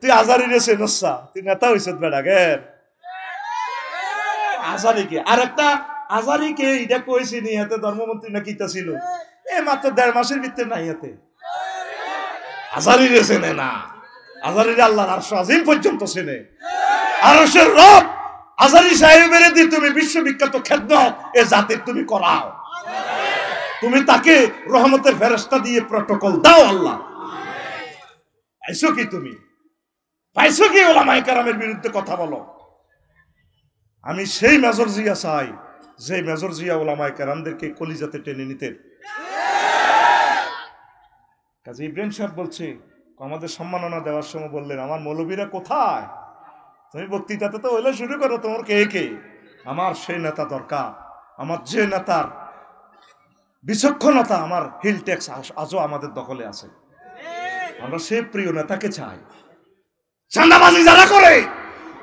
তুই আজারি রে চেনসা, তুই নেতা হইছ বেড়া গের আজারি কে। আর একটা আজারি কে এটা কইছি নি, হাতে ধর্মমন্ত্রী না কিতা ছিল, এ মাত্র 1.5 মাসের ভিতরে নাই হাতে। আজারি রে চেনে না, আজারি রে আল্লাহর আরশ আজিম পর্যন্ত চেনে। আরশের রব আজারি সাহেবের দিয়ে তুমি বিশ্ববিখ্যাত খেদমত এ জাতির তুমি করাও, তুমি তাকে রহমতের ফেরেশতা দিয়ে প্রটোকল দাও। আল্লাহ পাইছো কি, তুমি পাইছো কি ওলামায়ে কেরামের বিরুদ্ধে কথা বলো? আমি সেই মেজর জিয়া চাই যে মেজর জিয়া ওলামায়ে কেরামদেরকে কলিজাতে টেনে নিতেন। কাজী ইব্রাহিম সাহেব বলছে, আমাদের সম্মাননা দেওয়ার সময় বললেন, আমার মৌলবীরা কোথায়? তুমি বক্তৃতাতে তো হইলে শুরু করো, তোমার কে কে? আমার সেই নেতা দরকার, আমার যে নেতার বিচক্ষণতা, আমার হিল ট্যাক্স আজও আমাদের দখলে আছে। আমরা সেই প্রিয় নেতাকে চাই। চাঁদাবাজি যারা করে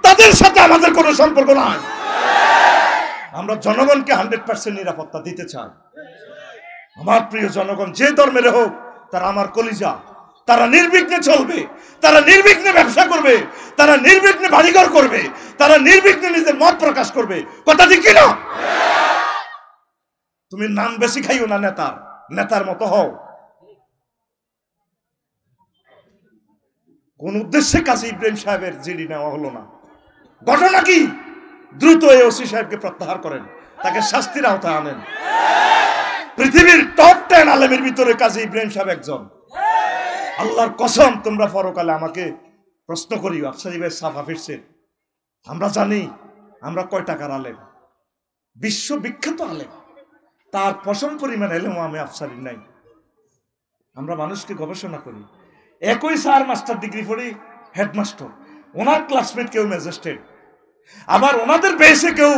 তাদের সাথে আমাদের কোনো সম্পর্ক নাই। আমরা জনগণকে 100% নিরাপত্তা দিতে চাই। আমার প্রিয় জনগণ যে ধর্মের হোক, তারা আমার কলিজা, তারা নির্বিঘ্নে চলবে, তারা নির্বিঘ্নে ব্যবসা করবে, তারা নির্বিঘ্নে বাড়িঘর করবে, তারা নির্বিঘ্নে নিজের মত প্রকাশ করবে। কথা ঠিক কিনা? তুমি নাম বেশি খাইও না, নেতার নেতার মতো হও। কোন উদ্দেশ্যে কাজী ইব্রাহিম সাহেবের জিডি নেওয়া হলো না? ঘটনা কি? দ্রুত এই ওসি সাহেবকে প্রত্যাহার করেন, তাকে শাস্তির আওতায় আনেন। পৃথিবীর টপ 10 আলেমের ভিতরে কাজী ইব্রাহিম সাহেব একজন। আল্লাহর কসম, তোমরা পরকালে আমাকে প্রশ্ন করিও, আফসারি ভাই সাফা ফিরছে, আমরা জানি আমরা কয় টাকার আলেম, বিশ্ববিখ্যাত আলেম, তার পশম পরিমাণ এলেও আমি আফসারি নাই। আমরা মানুষকে গবেষণা করি। একই স্যার মাস্টার ডিগ্রি পড়ি, হেডমাস্টার, ওনার ক্লাসমেট কেউ ম্যাজিস্ট্রেট, আবার ওনাদের বেসে কেউ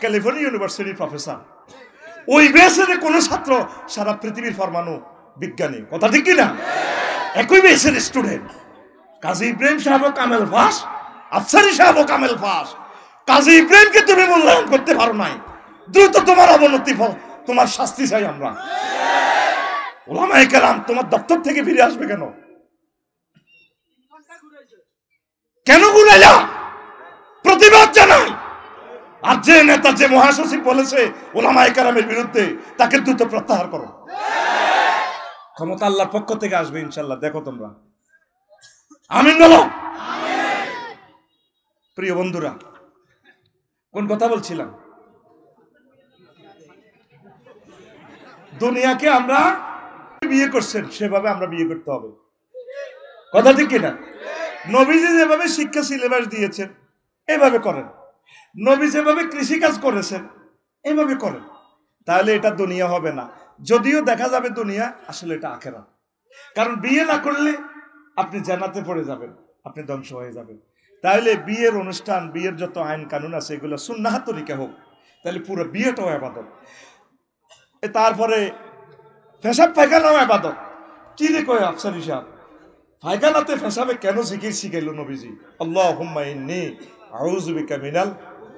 ক্যালিফোর্নিয়া ইউনিভার্সিটির প্রফেসর। ওই বেসের কোনো ছাত্র সারা পৃথিবীর ফরমানো বিজ্ঞানী। কথা ঠিক কিনা? একই বেসের স্টুডেন্ট। কাজী ইব্রাহিম সাহেব কামেল ফাস, আফসারি সাহেব কামেল ফাস। কাজী ইব্রাহিমকে তুমি মূল্যায়ন করতে পারো নাই, দ্রুত তোমার অবনতি, তোমার শাস্তি চাই আমরা। ওলামায়ে কেরাম তোমার দপ্তর থেকে ফিরে আসবে কেন? কেন ঘুরাইলা? প্রতিবাদ জানাই। আর যে নেতা, যে মহাসচিব বলেছে ওলামায়ে কেরামের বিরুদ্ধে, তাকে দ্রুত প্রত্যাহার করো। ক্ষমতা আল্লাহর পক্ষ থেকে আসবে ইনশাল্লাহ, দেখো তোমরা। আমিন বলো। প্রিয় বন্ধুরা, কোন কথা বলছিলাম? দুনিয়াকে আমরা বিয়ে করছেন, সেভাবে আমরা বিয়ে করতে হবে। কথা ঠিক কিনা? নবীজি যেভাবে শিক্ষা সিলেবাস দিয়েছেন এভাবে করেন, নবী যেভাবে কৃষিকাজ করেছেন এভাবে করেন, তাহলে এটা দুনিয়া হবে না। যদিও দেখা যাবে দুনিয়া, আসলে এটা আখিরাত। কারণ বিয়ে না করলে আপনি জান্নাতে পড়ে যাবেন, আপনি ধ্বংস হয়ে যাবেন। তাহলে বিয়ের অনুষ্ঠান, বিয়ের যত আইন কানুন আছে, এগুলো সুন্নাহ তরিকা হোক, তাহলে পুরো বিয়েটাও ইবাদত। তারপরে পেশাব পায়খানাও ইবাদত। কি রে কয় আফসারি সাহেব, পায়খানাতে পেশাবে কেন জিকির শিখাইল নবীজি? আল্লাহুম্মা ইন্নী আউযু বিকা মিনাল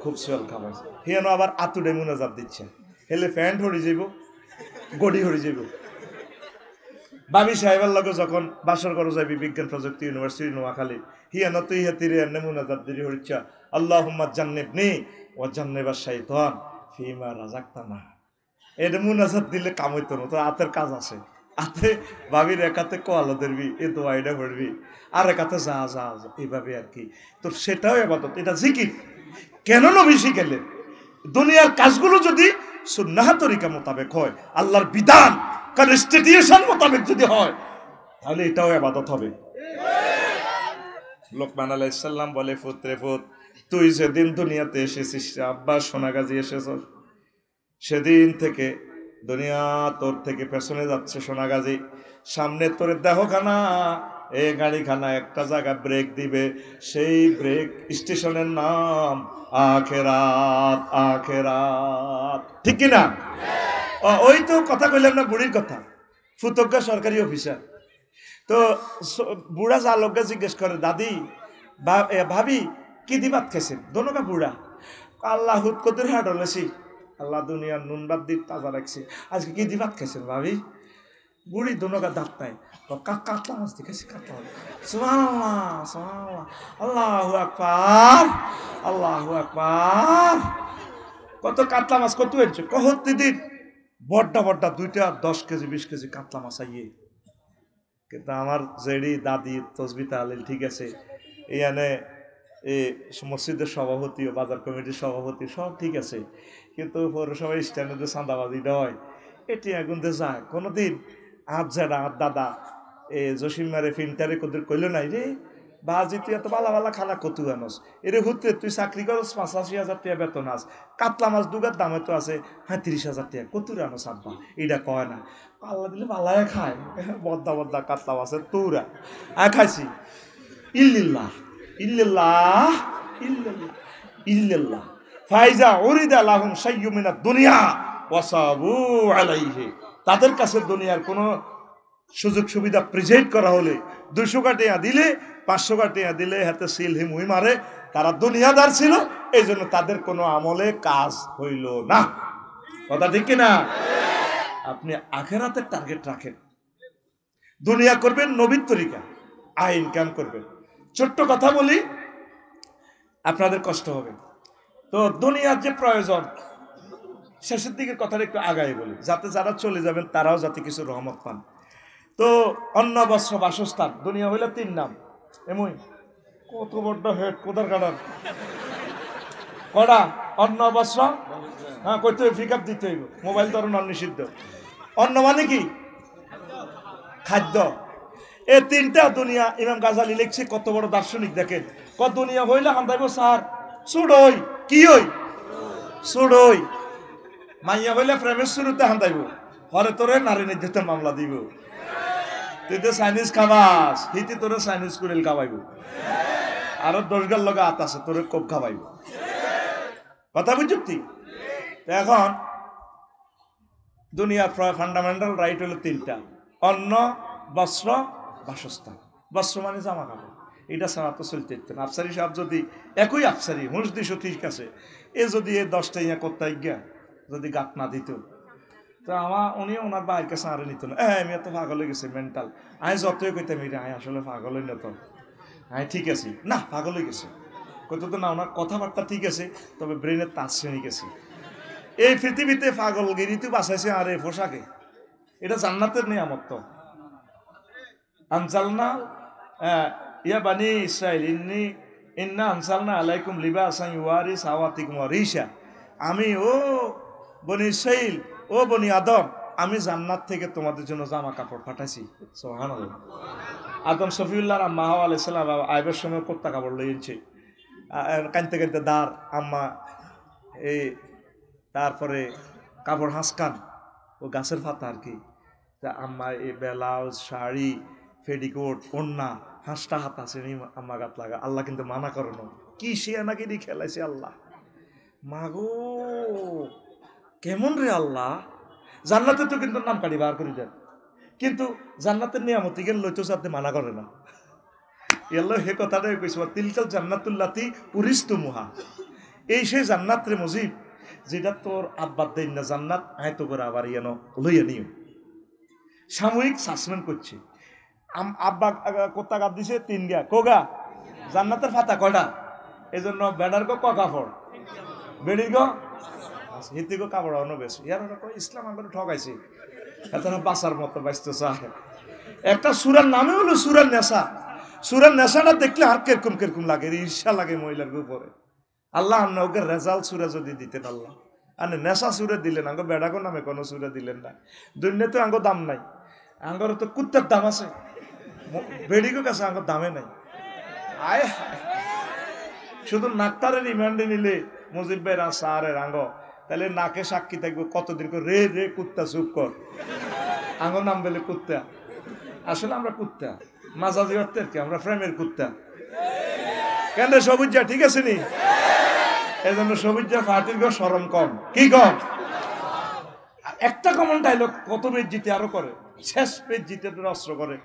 খুবসি ওয়াল খাবাস। হেন আবার আতুডে মুনাজাত দিচ্ছে, হেলে প্যান্ট হরি যাইব, গড়ি হরি যাইব। বাবি সাহেবের লগে যখন বাসর করে যাবি বিজ্ঞান প্রযুক্তি ইউনিভার্সিটি নোয়াখালী, হিয়ান তুই হাতিরে এনে মুনাজাত দিরি হরিচ্ছা, আল্লাহুম্মা জান্নিবনি ওয়া জান্নিবাশ শাইতান ফিমা রাযাকতানা। এটা মুনাজাত দিলে কাম হইতো না, তো হাতের কাজ আছে। হাতে ভাবির একাতে কোয়ালো ধরবি, এ তো আইডা ভরবি, আর একাতে যা যা এইভাবে আর কি। তো সেটাও ইবাদত, এটা জিকির। কেন নবী শিখাইলেন? দুনিয়ার কাজগুলো যদি সুন্নাহ তরিকা মোতাবেক হয়, আল্লাহর বিধান কনস্টিটিউশন মোতাবেক যদি হয়, তাহলে এটাও ইবাদত হবে। লোকমান আলাইহিস সালাম বলে, পুত্রে পুত, তুই যেদিন দুনিয়াতে এসেছিস, আব্বা সোনাগাজী এসেছ, সেদিন থেকে দুনিয়া তোর থেকে পেছনে যাচ্ছে সোনাগাজী। সামনে তোর দেহখানা, এই গাড়িখানা একটা জায়গা ব্রেক দিবে, সেই ব্রেক স্টেশনের নাম আখেরাত। আখেরাত ঠিক কিনা? ওই তো কথা কইলাম না, বুড়ির কথা। ফুতজ্ঞ সরকারি অফিসার। তো বুড়া চালককে জিজ্ঞেস করে, দাদি ভাবি কি দি ভাত খাইছেন? দোনোকা বুড়া, আল্লাহ হুদ কদুর হাট হলেছি, আল্লাহ দুনিয়ার নুন বাদ দি তাজা রাখছি, আজকে কি দি ভাত খাইছেন ভাবি? বুড়ি দোনোকা দাঁত নাই, কাতলা মাছ দিয়ে খাইছি, কাতলা। সুবহানাল্লাহ, সুবহানাল্লাহ। আল্লাহু আকবার, আল্লাহু আকবার। কত কাতলা মাছ কত হয়েছে কহত্তি দিন বড্ডা বড্ডা 2টা 10 কেজি 20 কেজি কাতলা মাছ আইয়ে। কিন্তু আমার জেডি দাদি তসবি তাহলিল ঠিক আছে, এখানে এই মসজিদের সভাপতি ও বাজার কমিটির সভাপতি সব ঠিক আছে, কিন্তু পৌরসভার স্ট্যান্ডে যে চাঁদাবাজিটা হয় এটি এগুনতে যায় কোনোদিন। আর যারা আর দাদা এ জসিমারে ফিল্টারে কোদের কইল নাই রে বাজি তুই এত বালা বালা খানা কতু আনস এরে হুতে তুই চাকরি করস 85,000 টাকা বেতন আস, কাতলা মাছ দুগার দামে তো আছে 35,000 টাকা কতুর আনস আব্বা, এটা কয় না। পাল্লা দিলে পাল্লায় খায় বদ্দা বদ্দা কাতলা মাছের তুরা খাইছি। ইল্লিল্লাহ ইল্লিল্লাহ ইল্লিল্লাহ ইল্লিল্লাহ ফাইজা উরিদা লাহুম শাইয়্যুম মিনাদ দুনিয়া ওয়াসাবু আলাইহি। তাদের কাছে দুনিয়ার কোন সুযোগ সুবিধা প্রেজেন্ট করা হলে 200 টাকা দিলে 500 টাকা দিলে হাতে সিল হিমুই মারে। তারা দুনিয়াদার ছিল, এই জন্য তাদের কোনো আমলে কাজ হইল না। কথা ঠিক কিনা? আপনি আখেরাতের টার্গেট রাখেন, দুনিয়া করবেন নবীর তরিকা, আয় ইনকাম করবেন। ছোট্ট কথা বলি, আপনাদের কষ্ট হবে। তো দুনিয়ার যে প্রয়োজন শেষের দিকের কথাটা একটু আগাই বলি, যাতে যারা চলে যাবেন তারাও যাতে কিছু রহমত পান। তো অন্ন বস্ত্র বাসস্থান, দুনিয়া হইলে 3 নাম। এমন কত বড় হেড কোদার কাটার কড়া অন্ন বস্ত্র, হ্যাঁ কইতে পিকআপ দিতে হইব, মোবাইল ধরুন নিষিদ্ধ। অন্ন মানে কি? খাদ্য। এই 3টা দুনিয়া ইমাম গাজালি লিখছে, কত বড় দার্শনিক দেখেন। কত দুনিয়া হইলে হান্দাইব স্যার সুড়ই, কি হই সুড়ই। মাইয়া হইলে প্রেমের শুরুতে হান্দাইব, হরে তোরে নারী নির্যাতন মামলা দিব। তুই তো চাইনিজ খাবাস, হিতি তোরে চাইনিজ কুড়িল খাওয়াইব, আরো 10 গাল লগা আত আছে তোরে কোপ খাওয়াইব। কথা বুঝছি? এখন দুনিয়ার ফান্ডামেন্টাল রাইট হলো 3টা, অন্ন বস্ত্র বাসস্থান। বস্ত্র মানে জামা কাপড়, এটা ছাড়া তো চলতে ইচ্ছে না। আফসারি সাহেব যদি একই আফসারি হুঁসদিশো ঠিক আছে, এ যদি 10টা ইয়া করতে গিয়া যদি গাত না দিত, তো উনি ওনার বাইরের কাছে আরে নিত না। আমি এত পাগল হয়ে গেছে মেন্টাল, আমি যতই কইতাম এটা আমি আসলে পাগল হই না, তো আমি ঠিক আছি না, পাগল হয়ে গেছে কত তো না। ওনার কথাবার্তা ঠিক আছে, তবে ব্রেনের তাস ছিঁড়ে গেছে। এই পৃথিবীতে পাগলগিরিতে বাঁচাইছে আর এই পোশাকে, এটা জান্নাতের নিয়ামত। তো আনসালনা ইয়া বানি ইসরাইল ইন্না আনসালনা আলাইকুম লিবাসান ইউয়ারি সাওয়াতিকুম ওয়া রিশা। আমি ও বনি ইসরাইল, ও বনি আদম, আমি জান্নাত থেকে তোমাদের জন্য জামা কাপড় পাঠাইছি। সুবহানাল্লাহ। আদম শফিউল্লাহর আম্মা হাওয়া আলাইহিস সালাম আইবের সময় কোত্তা কাপড় লইছে, কানতে কানতে দাঁড় আম্মা এই, তারপরে কাপড় হাঁসকান ও গাছের পাতা আর কি, তা আম্মা এই ব্লাউজ শাড়ি পেটিকোট ওড়না হাঁসটা হাত আছে আম্মা গাত লাগা। আল্লাহ কিন্তু মানা করানো কি সে নাকি খেলাইছে আল্লাহ। মাগো কেমন রে আল্লাহ, জান্নাতে তো কিন্তু নাম কাটি বার করে দেন, কিন্তু জান্নাতের নিয়ামতি গেল লইতো সাথে মানা করে না। এলো হে কথাটাই কইছে, তিলকাল জান্নাতুল্লাতি পুরিস্তুমুহা, এই সেই জান্নাত রে মুজিব যেটা তোর আব্বার দেন না জান্নাত, আয় তো করে আবার ইয়ানো লইয়া নিও। সাময়িক সাসপেন্ড করছে। আব্বা কোত্তা গাছ দিছে 3 গা, কোগা জান্নাতের ফাতা কয়টা, এই জন্য বেড়ার গো ক কাপড়, বেড়ির গো হিতি গো কাপড় অন্য বেশ। ইয়ার ইসলাম আমাকে ঠকাইছে, এত বাসার মতো বাঁচতে চায়। একটা সুরার নামে হলো সুরার নেশা। সুরার নেশাটা দেখলে আর কিরকম কিরকম লাগে, ঈর্ষা লাগে মহিলার উপরে। আল্লাহ ওকে রেজাল্ট সুরা যদি দিতেন আল্লাহ, আনে নেশা সুরে দিলেন, আঙ্গ বেড়াগো নামে কোনো সুরে দিলেন না। দুনিয়াতে আঙ্গ দাম নাই, আঙ্গর তো কুত্তার দাম আছে, বেড়িগো কাছে আঙ্গর দামে নাই। আয় শুধু নাকটারে রিমান্ডে নিলে মুজিব ভাই সারের আঙ্গ, তাহলে নাকে সাক্ষী থাকবে কতদিন করে রে রে কুত্তা চুপ কর, আঙ্গ নাম বলে কুত্তা। আসলে আমরা কুত্তা মাজাজি অর্থের কি, আমরা প্রেমের কুত্তা। কেন সবুজ ঠিক আছে নি, এই জন্য সবুজ পার্টির গো সরম কম, কি কম। একটা কমন ডায়লগ কত পেজ জিতে আরো করে, শেষ পেজ জিতে অস্ত্র করে,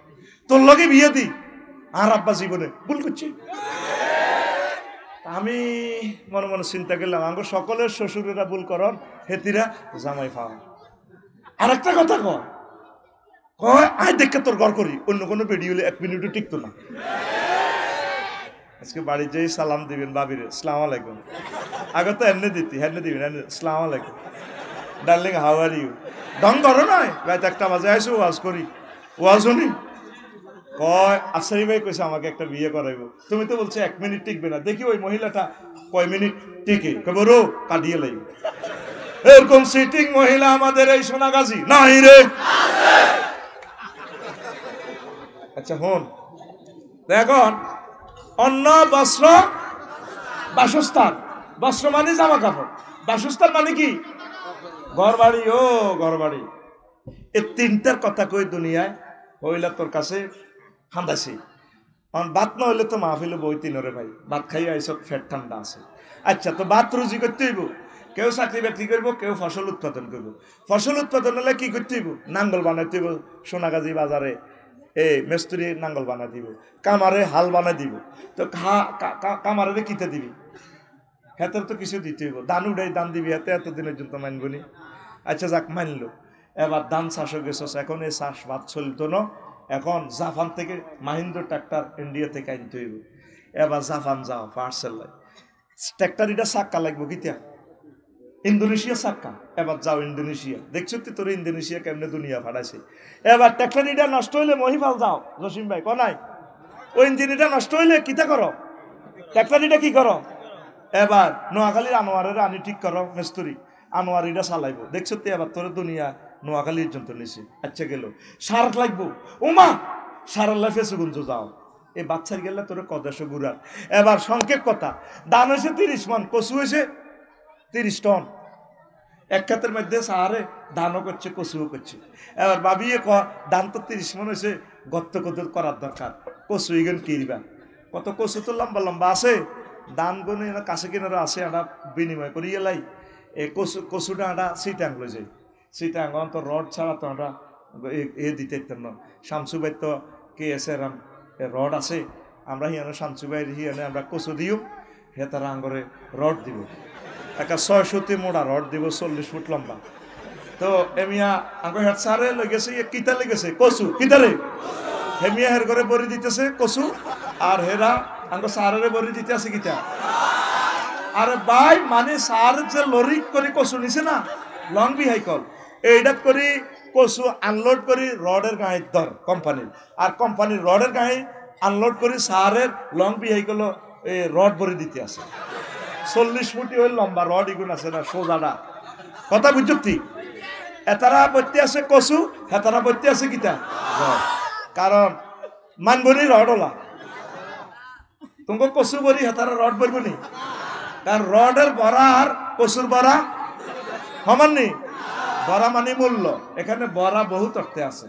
তোর লগে বিয়ে দি আর আব্বা জীবনে ভুল করছি। আমি মনে মনে চিন্তা করলাম, আঙ্গ সকলের শ্বশুরেরা ভুল করন, হেতিরা জামাই পাওয়া। আর একটা কথা কয় আয় দেখে তোর ঘর করি, অন্য কোনো ভিডিও 1 মিনিটও টিকতো না। আজকে বাড়ি যেই সালাম দিবেন বাবিরে, আসসালামু আলাইকুম। আগে তো এমনি দিতি, হেমনি দিবেন, আসসালামু আলাইকুম ডার্লিং, হাউ আর ইউ। ঢং করো নয়, রাত 1টা বাজে আইসো ওয়াজ করি, ওয়াজ শুনি। কয় আফসারি ভাই কইছে আমাকে একটা বিয়ে করাইবো। তুমি তো বলছো 1 মিনিট টিকবে না, দেখি ওই মহিলাটা কয় মিনিট টিকে। কবে রো কাটিয়ে লাগবে। এরকম সিটিং মহিলা আমাদের এই সোনাগাজী নাই রে। আচ্ছা হন, এখন অন্ন বস্ত্র বাসস্থান, বস্ত্র মানে জামা কাপড়, বাসস্থান মানে কি ঘর বাড়ি। ও ঘর বাড়ি, এই 3টার কথা কই দুনিয়ায় হইলা তোর কাছে হান্দাছি। ভাত না হইলে তো মাহফিলে বই তিনরে ভাই, ভাত খাই আইসব ফেট ঠান্ডা আছে। আচ্ছা তো ভাত রুজি করতে হইব, কেউ চাকরি বাকরি করব, কেউ ফসল উৎপাদন করব। ফসল উৎপাদন হলে কি করতে হইব, নাঙ্গল বানাইতে হইব। সোনাগাজী বাজারে এই মিস্ত্রি নাঙ্গল বানাই দিব, কামারে হাল বানাই দিব। তো কামারে কিতে দিবি, হেতের তো কিছু দিতে হইব। ধান উড়াই দান দিবি, হাতে এতদিনের জন্য মানবনি। আচ্ছা যাক মানলো, এবার ধান চাষও গেছস, এখন এই চাষবাদ চলতো না। এখন জাপান থেকে মাহিন্দ্র ট্রাক্টর ইন্ডিয়া থেকে আনতে হইব। এবার জাপান যাও পার্সেল লাই, ট্রাক্টর এটা চাক্কা লাগবো কিতা, ইন্দোনেশিয়া চাক্কা। এবার যাও ইন্দোনেশিয়া, দেখছো তুই তোর ইন্দোনেশিয়া কেমনে দুনিয়া ফাটাইছে। এবার ট্রাক্টর এটা নষ্ট হইলে মহিপাল যাও, জসিম ভাই কনাই ওই ইঞ্জিন এটা নষ্ট হইলে কিতা করো, ট্রাক্টর এটা কি করো। এবার নোয়াখালীর আনোয়ারের আনি ঠিক করো মিস্ত্রি, আনোয়ার এটা চালাইবো। দেখছো তুই এবার তোর দুনিয়া নোয়াখালীর জন্য নিছে। আচ্ছা গেল সার লাগবো, ওমা সারাল্লা ফেসুগুঞ্জ যাও, এই বাচ্চার গেলে তোর কদেশো ঘুরার। এবার সংক্ষেপ কথা, ধান হয়েছে 30 মন, কচু হয়েছে 30 টন। এক খাতের মধ্যে সাহারে ধানও করছে কচুও করছে। এবার ভাবিয়ে ধান তো 30 মন হয়েছে, গত্ত কত করার দরকার, কচু ইগেন কিনবা। কত কচু তো লম্বা লম্বা আছে, ধান গুনে কাছে কিনারও আছে, একটা বিনিময় করি এলাই এই কচুটা একটা সিটাং লই যায়। সিটাং তো রড ছাড়া তো আমরা এ দিতে না। শামসুবাই তো কে এসে রড আছে, আমরা হিয়ানো শামসুবাই হিয়ানে আমরা কচু দিও, হে তারা আঙ্গরে রড দিব, একটা 600 মোটা রড দিব, 40 ফুট লম্বা। তো এমিয়া আঙ্গ হেড সারে লই গেছে, কিতা লেগেছে কচু, কিতারে হেমিয়া হের করে বড়ি দিতেছে কচু, আর হেরা আঙ্গ সারে বড়ি দিতে আছে কিতা। আরে ভাই মানে সার যে লরি করে কচু নিছে না, লং বিহাইকল এইটা করি কচু আনলোড করি রডের গায়ে ধর কোম্পানির, আর কোম্পানির রডের গায়ে আনলোড করি সারের লং বিহাইকল এই রড ভরে দিতে আছে। 40 ফুটি ওই লম্বা রড ইগুন আছে না সোজাটা, কথা বুঝছি। এতারা বইতে আছে কচু, হেতারা বইতে আছে কিতা, কারণ মানবনি রড ওলা তোমাকে কচু বরি হেতারা রড বলবনি, কারণ রডের বড়া আর কচুর বড়া সমান নেই। বড়া মানে মূল্য, এখানে বড়া বহুত অর্থে আছে,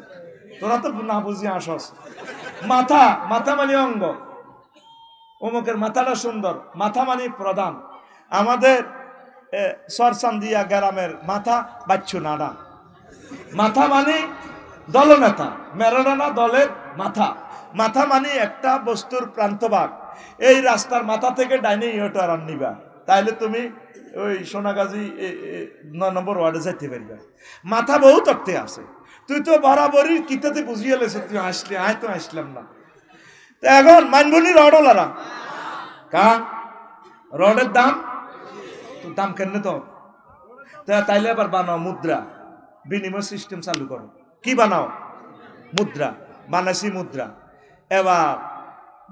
তোরা তো না বুঝি আসস। মাথা, মাথা মানে অঙ্গ, অমুকের মাথাটা সুন্দর, মাথা মানে প্রধান। আমাদের সরসান্দিয়া গ্রামের মাথা বাচ্চু নাড়া, মাথা মানে দলনেতা, মেরোনা দলের মাথা। মাথা মানে একটা বস্তুর প্রান্তভাগ। এই রাস্তার মাথা থেকে ডাইনে ইয়োটার নিবা, তাইলে তুমি ওই সোনাগাজী 9 নম্বর ওয়ার্ডে যাইতে পারবে। মাথা বহুত অর্থে আছে, তুই তো বরাবরই কিতাতে বুঝিয়ে লেছে, তুই আসলি, আয় তো আসলাম না। তো এখন মানবনি রডওয়ালারা কা রডের দাম তো দাম কেন তো, তাইলে আবার বানাও মুদ্রা, বিনিময় সিস্টেম চালু করো। কি বানাও, মুদ্রা বানাইছি মুদ্রা। এবার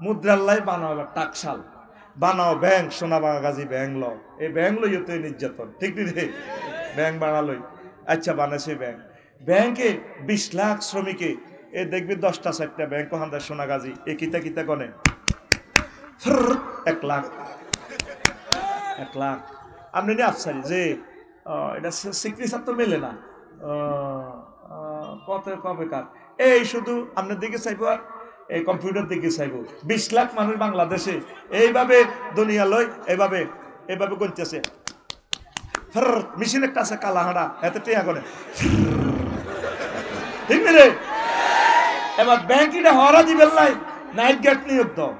মুদ্রার লাই বানাও, এবার টাকশাল বানাও, ব্যাংক সোনাগাজী ব্যাংক ল, এই ব্যাংক লই তো নির্যাতন, ঠিক রে ব্যাংক বানালই। আচ্ছা বানাইছে ব্যাংক, ব্যাংকে 20 লাখ শ্রমিকে এ দেখবি 10টা 4টা ব্যাংক হান্দার সোনাগাজী এ কিতা কিতা গনে 1 লাখ 1 লাখ। আপনি নিয়ে আফসারি যে এটা সিগনেচার তো মেলে না, কত কবে কার এই শুধু আপনার দিকে চাইবো আর এই কম্পিউটার দিকে চাইবো। 20 লাখ মানুষ বাংলাদেশে এইভাবে দুনিয়া লয়, এইভাবে এইভাবে গণতেছে। মেশিন একটা আছে কালাহাড়া, এত টিয়া করে, ঠিক রে। এবার ব্যাংক এটা হরা দিবেন নাই, নাইট গার্ড নিয়োগ দাও।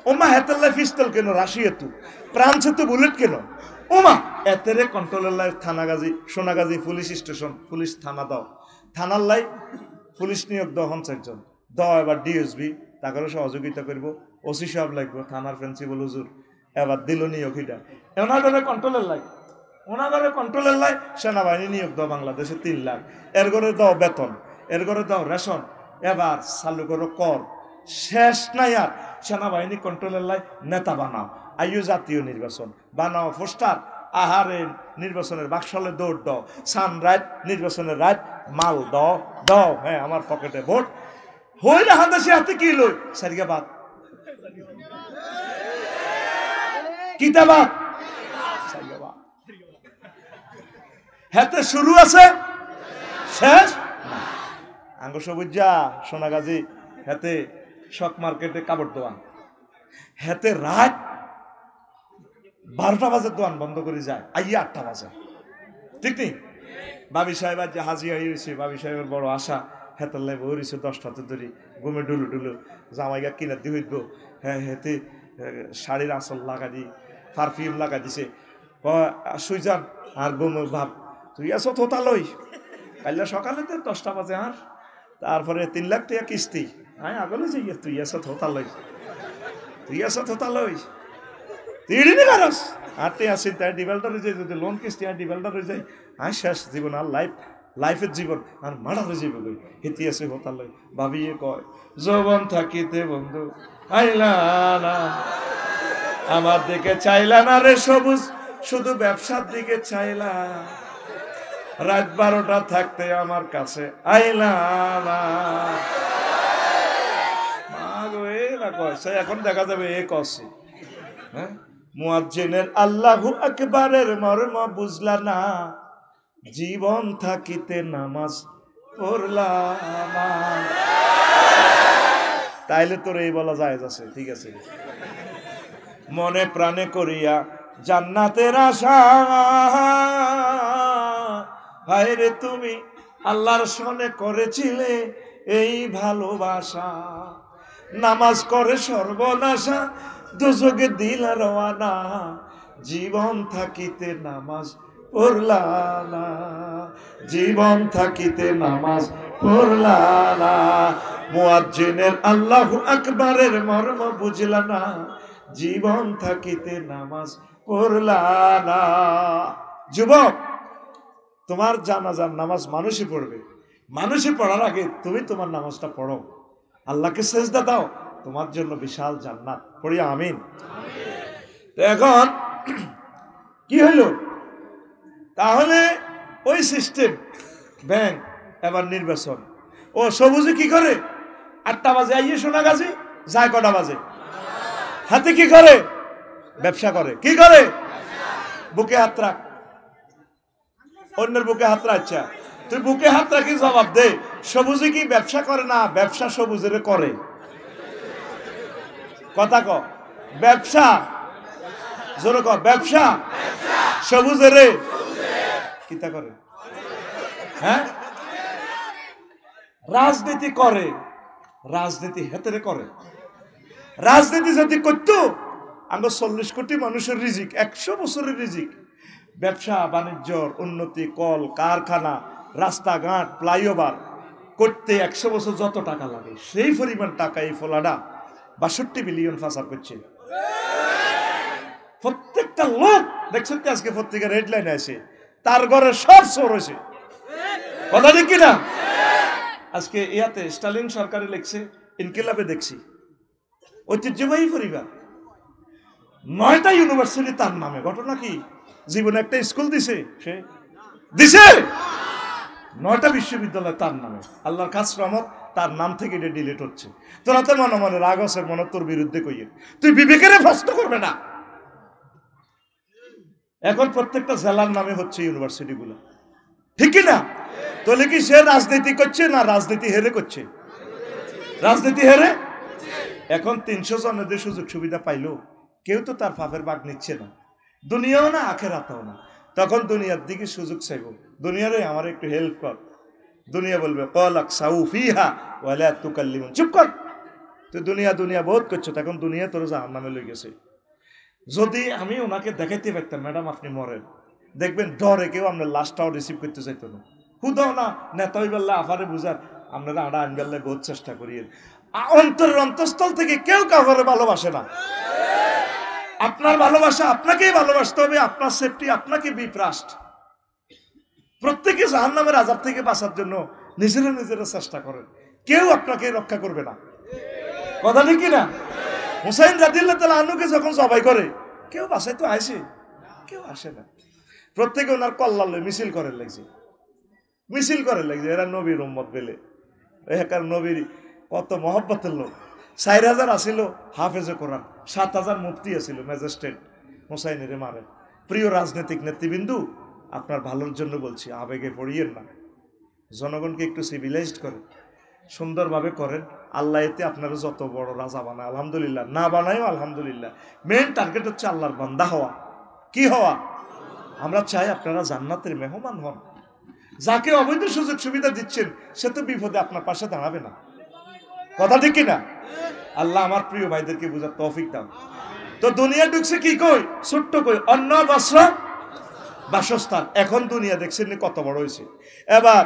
ওমা হেতেল্লাই পিস্তল কেন, রাশিয়া তু প্রান্সে তো বুলেট কেন, ওমা এতেরে কন্ট্রোলের লাই থানাগাজী সোনাগাজী পুলিশ স্টেশন, পুলিশ থানা দাও, থানার লাই পুলিশ নিয়োগ দাও 50 জন দাও। এবার ডিএসবি তাকে সহযোগিতা করবো, ওসি সাহেব লাগবে, থানার প্রিন্সিপাল হুজুর এবার দিল নিয়োগ। এটা ওনাদের কন্ট্রোলের লাই, ওনাদের কন্ট্রোলের লাই সেনাবাহিনী নিয়োগ দাও বাংলাদেশে 3 লাখ, এর করে দাও বেতন, এর করে দাও রেশন, এবার চালু করো কর, শেষ নাই আর। সেনাবাহিনী কন্ট্রোলের লাই নেতা বানাও, আইও জাতীয় নির্বাচন বানাও পোস্টার, আহারে নির্বাচনের বাক্সলে দৌড় দাও, সানরাইট নির্বাচনের রাত মাল দাও দাও, হ্যাঁ আমার পকেটে ভোট হইলে হাতে হাতে কি লই সারিগা বাদ কিতাবাত সারিগা বাদ, হাতে শুরু আছে শেষ আঙ্গ সবুজা সোনাগাজী, হাতে শক মার্কেটে কাপড় দোয়ান, হাতে রাত 12টা বাজে দোয়ান বন্ধ করে যায়, আইয়া 8টা বাজে, ঠিক নেই? বাবি সাহেব আজ হাজিয়া হয়েছে, বাবি সাহেবের বড় আশা, হেতার লাই বইছে 10টাতে ধরি ঘুমে ডুলু ডুলু জামাইগা কিনা দিয়ে হইব, হ্যাঁ হেতে শাড়ির আঁচল লাগা দি, পারফিউম লাগা দিছে, শুই যান আর ঘুম ভাব তুই আছো থোতা লই, কাইলে সকালে তো 10টা বাজে আর তারপরে 3 লাখ টাকা কিস্তি, হ্যাঁ আগলে যাই তুই আছো থোতা লই, তুই আছো থোতা লই, তুই নি পারস আর তুই আসিস তাই ডিভেলটার হয়ে যায়, যদি লোন কিস্তি আর ডিভেলটার হয়ে যায়, আর শেষ জীবন আর লাইফের জীবন আর মারা হয়ে যাবে গই, হেতি আছে হতা লই। ভাবিয়ে কয় যৌবন থাকিতে বন্ধু আইলা না, আমার দিকে চাইলা না রে সবুজ, শুধু ব্যবসার দিকে চাইলা, রাত 12টা থাকতে আমার কাছে আইলা না, এখন দেখা যাবে এ কছে, হ্যাঁ মুয়াজ্জিনের আল্লাহু আকবারের মর্ম বুঝলা না, জীবন থাকিতে নামাজ পড়লা না, তাইলে তোর এই বলা যায় আছে, ঠিক আছে? মনে প্রাণে করিয়া জান্নাতের আশা, হায় রে তুমি আল্লাহর সনে করেছিলে এই ভালোবাসা, নামাজ করে সর্বনাশা দুজকে দিলা রওয়ানা, জীবন থাকিতে নামাজ পড়লা না, জীবন থাকিতে নামাজ পড়লা না, মুয়াজ্জিনের আল্লাহু আকবারের মর্ম বুঝলা না, জীবন থাকিতে নামাজ পড়লা না। যুবক, তোমার জানাজার নামাজ মানুষই পড়বে, মানুষই পড়ার আগে তুমি তোমার নামাজটা পড়ো, আল্লাহকে সেজদা দাও, তোমার জন্য বিশাল জান্নাত, পড়ি আমিন। এখন কি হলো, তাহলে ওই সিস্টেম ব্যাংক, এবার নির্বাচন, ও সবুজে কি করে 8টা বাজে আইয়ে সোনাগাজী যায়, কটা বাজে হাতে কি করে ব্যবসা করে, কি করে বুকে হাত রাখ, অন্যের বুকে হাত রাখছে, তুই বুকে হাত রাখি জবাব দে, সবুজে কি ব্যবসা করে না, ব্যবসা সবুজের করে, কথা ক ব্যবসা জোরে ক ব্যবসা সবুজের কিতা করে, হ্যাঁ রাজনীতি করে, রাজনীতি হেতেরে করে, রাজনীতি যদি করতো আমরা 40 কোটি মানুষের রিজিক, 100 বছরের রিজিক, ব্যবসা বাণিজ্যর উন্নতি, কল কারখানা, রাস্তাঘাট, ফ্লাইওভার করতে 100 বছর যত টাকা লাগে, সেই পরিমাণ টাকা এই ফলাডা 62 বিলিয়ন পাচার করছে। প্রত্যেকটা লোক দেখছেন আজকে পত্রিকার হেডলাইন আছে, তার ঘরে সব চোর হয়েছে, কথা ঠিক কিনা? আজকে ইয়াতে স্টালিন সরকারে লেখছে, ইনকিলাবে দেখছি ঐতিহ্যবাহী পরিবার, 9টা ইউনিভার্সিটি তার নামে, ঘটনা কি জীবনে একটা স্কুল দিছে, সে দিছে 9টা বিশ্ববিদ্যালয় তার নামে, আল্লাহর খাস রহমত, তার নাম থেকে এটা ডিলিট হচ্ছে। তোরা তো মনে মনে রাগ আছে, মনে তোর বিরুদ্ধে কইয়ে, তুই বিবেকের প্রশ্ন করবে না। এখন প্রত্যেকটা জেলার নামে হচ্ছে ইউনিভার্সিটি গুলো, ঠিক না? তাহলে কি সে রাজনীতি করছে না রাজনীতি হেরে করছে? রাজনীতি হেরে। এখন 300 জনের সুযোগ সুবিধা পাইলো, কেউ তো তার পাপের ভাগ নিচ্ছে না, দুনিয়াও না আখিরাতেও না। তখন দুনিয়ার দিকে সুযোগ চাইব, দুনিয়ারে আমার একটু হেল্প কর, দুনিয়া বলবে কলাক সাউ ফিহা ওয়ালা তুকাল্লিমুন, চুপ কর, তুই দুনিয়া দুনিয়া বহুত করছো, তখন দুনিয়া তোর জাহান্নামে লই গেছে। যদি আমি ওনাকে দেখাইতে পারতাম ম্যাডাম আপনি মরেন, দেখবেন ডরে কেউ আপনার লাশটাও রিসিভ করতে চাইতো না, হুদাও না নেতা হইবেল্লা আফারে বুঝার আপনারা আড়া আনবেল্লা বহুত চেষ্টা করিয়ে, অন্তরের অন্তঃস্থল থেকে কেউ কাউকে ভালোবাসে না। আপনার ভালোবাসা আপনাকেই ভালোবাসতে হবে, আপনার সেফটি আপনাকে বি ফার্স্ট। প্রত্যেকে জাহান্নামের আযাব থেকে বাঁচার জন্য নিজেরা চেষ্টা করেন, কেউ আপনাকে রক্ষা করবে না। কথা ঠিক কিনা? হুসাইন রাদিয়াল্লাহু তাআলা আনহুকে যখন জবাই করে কেউ বাঁচাই তো আসে, কেউ আসে না। প্রত্যেকে ওনার কল্যাণ মিছিল করে লাগছে, এরা নবীর উম্মত বেলে, এখানে নবীর কত মহব্বতের লোক। 4000 আসিল হাফেজে কোরআন, 7000 মুফতি আসিল, ম্যাজিস্ট্রেট হুসাইনের মারে। প্রিয় রাজনৈতিক নেতৃবৃন্দু, আপনার ভালোর জন্য বলছি, আবেগে পড়িয়েন না, জনগণকে একটু সিভিলাইজড করেন, সুন্দরভাবে করেন। আল্লাহ এতে আপনারা যত বড় রাজা বানায় আলহামদুলিল্লাহ, না বানায়ও আলহামদুলিল্লাহ। মেন টার্গেট হচ্ছে আল্লাহর বান্দা হওয়া। কি হওয়া? আমরা চাই আপনারা জান্নাতের মেহমান হন। যাকে অবৈধ সুযোগ সুবিধা দিচ্ছেন সে তো বিপদে আপনার পাশে দাঁড়াবে না। কথা ঠিক কিনা? আল্লাহ আমার প্রিয় ভাইদেরকে বুঝার তৌফিক দাও। তো দুনিয়া ঢুকছে কি কই? ছোট্ট কই, অন্ন বস্ত্র বাসস্থান। এখন দুনিয়া দেখছেন কত বড় হয়েছে। এবার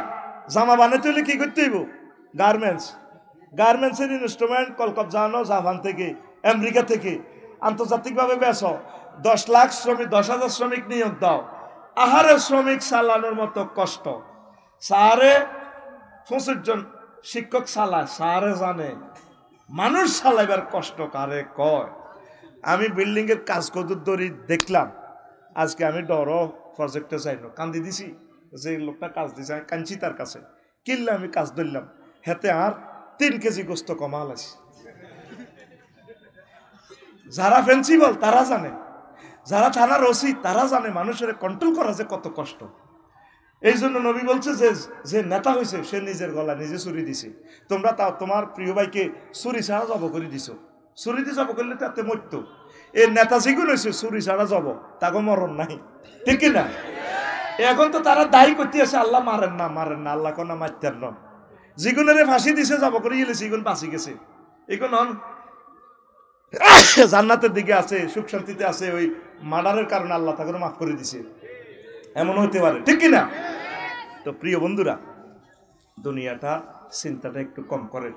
জামা বানাতে হলে কি করতে হইব? গার্মেন্টসের ইনস্ট্রুমেন্ট কলকাতা আনো, জাপান থেকে, আমেরিকা থেকে, আন্তর্জাতিকভাবে বেচো, 10,000 শ্রমিক নিয়োগ দাও। আহারে শ্রমিক চালানোর মতো কষ্ট। 25 জন শিক্ষক চালায়, সারে জানে মানুষ চালাইবার কষ্ট কারে কয়। আমি বিল্ডিং এর কাজ কত দড়ি দেখলাম, আজকে আমি ডর প্রজেক্টে যাইল, কান্দি দিছি, যে লোকটা কাজ দিছে আমি কাঞ্চি তার কাছে, কিনলে আমি কাজ ধরলাম, হেতে আর 3 কেজি গোস্ত কমাল আছে। যারা প্রিন্সিপাল তারা জানে, যারা থানার ওসি তারা জানে মানুষের কন্ট্রোল করা যে কত কষ্ট। এই জন্য নবী বলছে যে নেতা হয়েছে সে নিজের গলা নিজে ছুরি দিছে। তোমরা তাও তোমার প্রিয় ভাইকে ছুরি ছাড়া জব করে দিছো, ছুরি দিয়ে জব করলে তাতে মরত। এই নেতা যেগুলো হয়েছে ছুরি ছাড়া জব, তাকে মরণ নাই, ঠিক না? এখন তো তারা দায়ী করতে আছে আল্লাহ মারেন না, আল্লাহ কোন মারতেন না। যেগুনের ফাঁসি দিছে জব করে গেলেছে, এগুন বাঁচি গেছে, এগুন জান্নাতের দিকে আছে, সুখ শান্তিতে আছে। ওই মার্ডারের কারণে আল্লাহ তাকে মাফ করে দিছে, এমন হতে পারে, ঠিক কিনা? তো প্রিয় বন্ধুরা, দুনিয়াটা চিন্তাটা একটু কম করেন।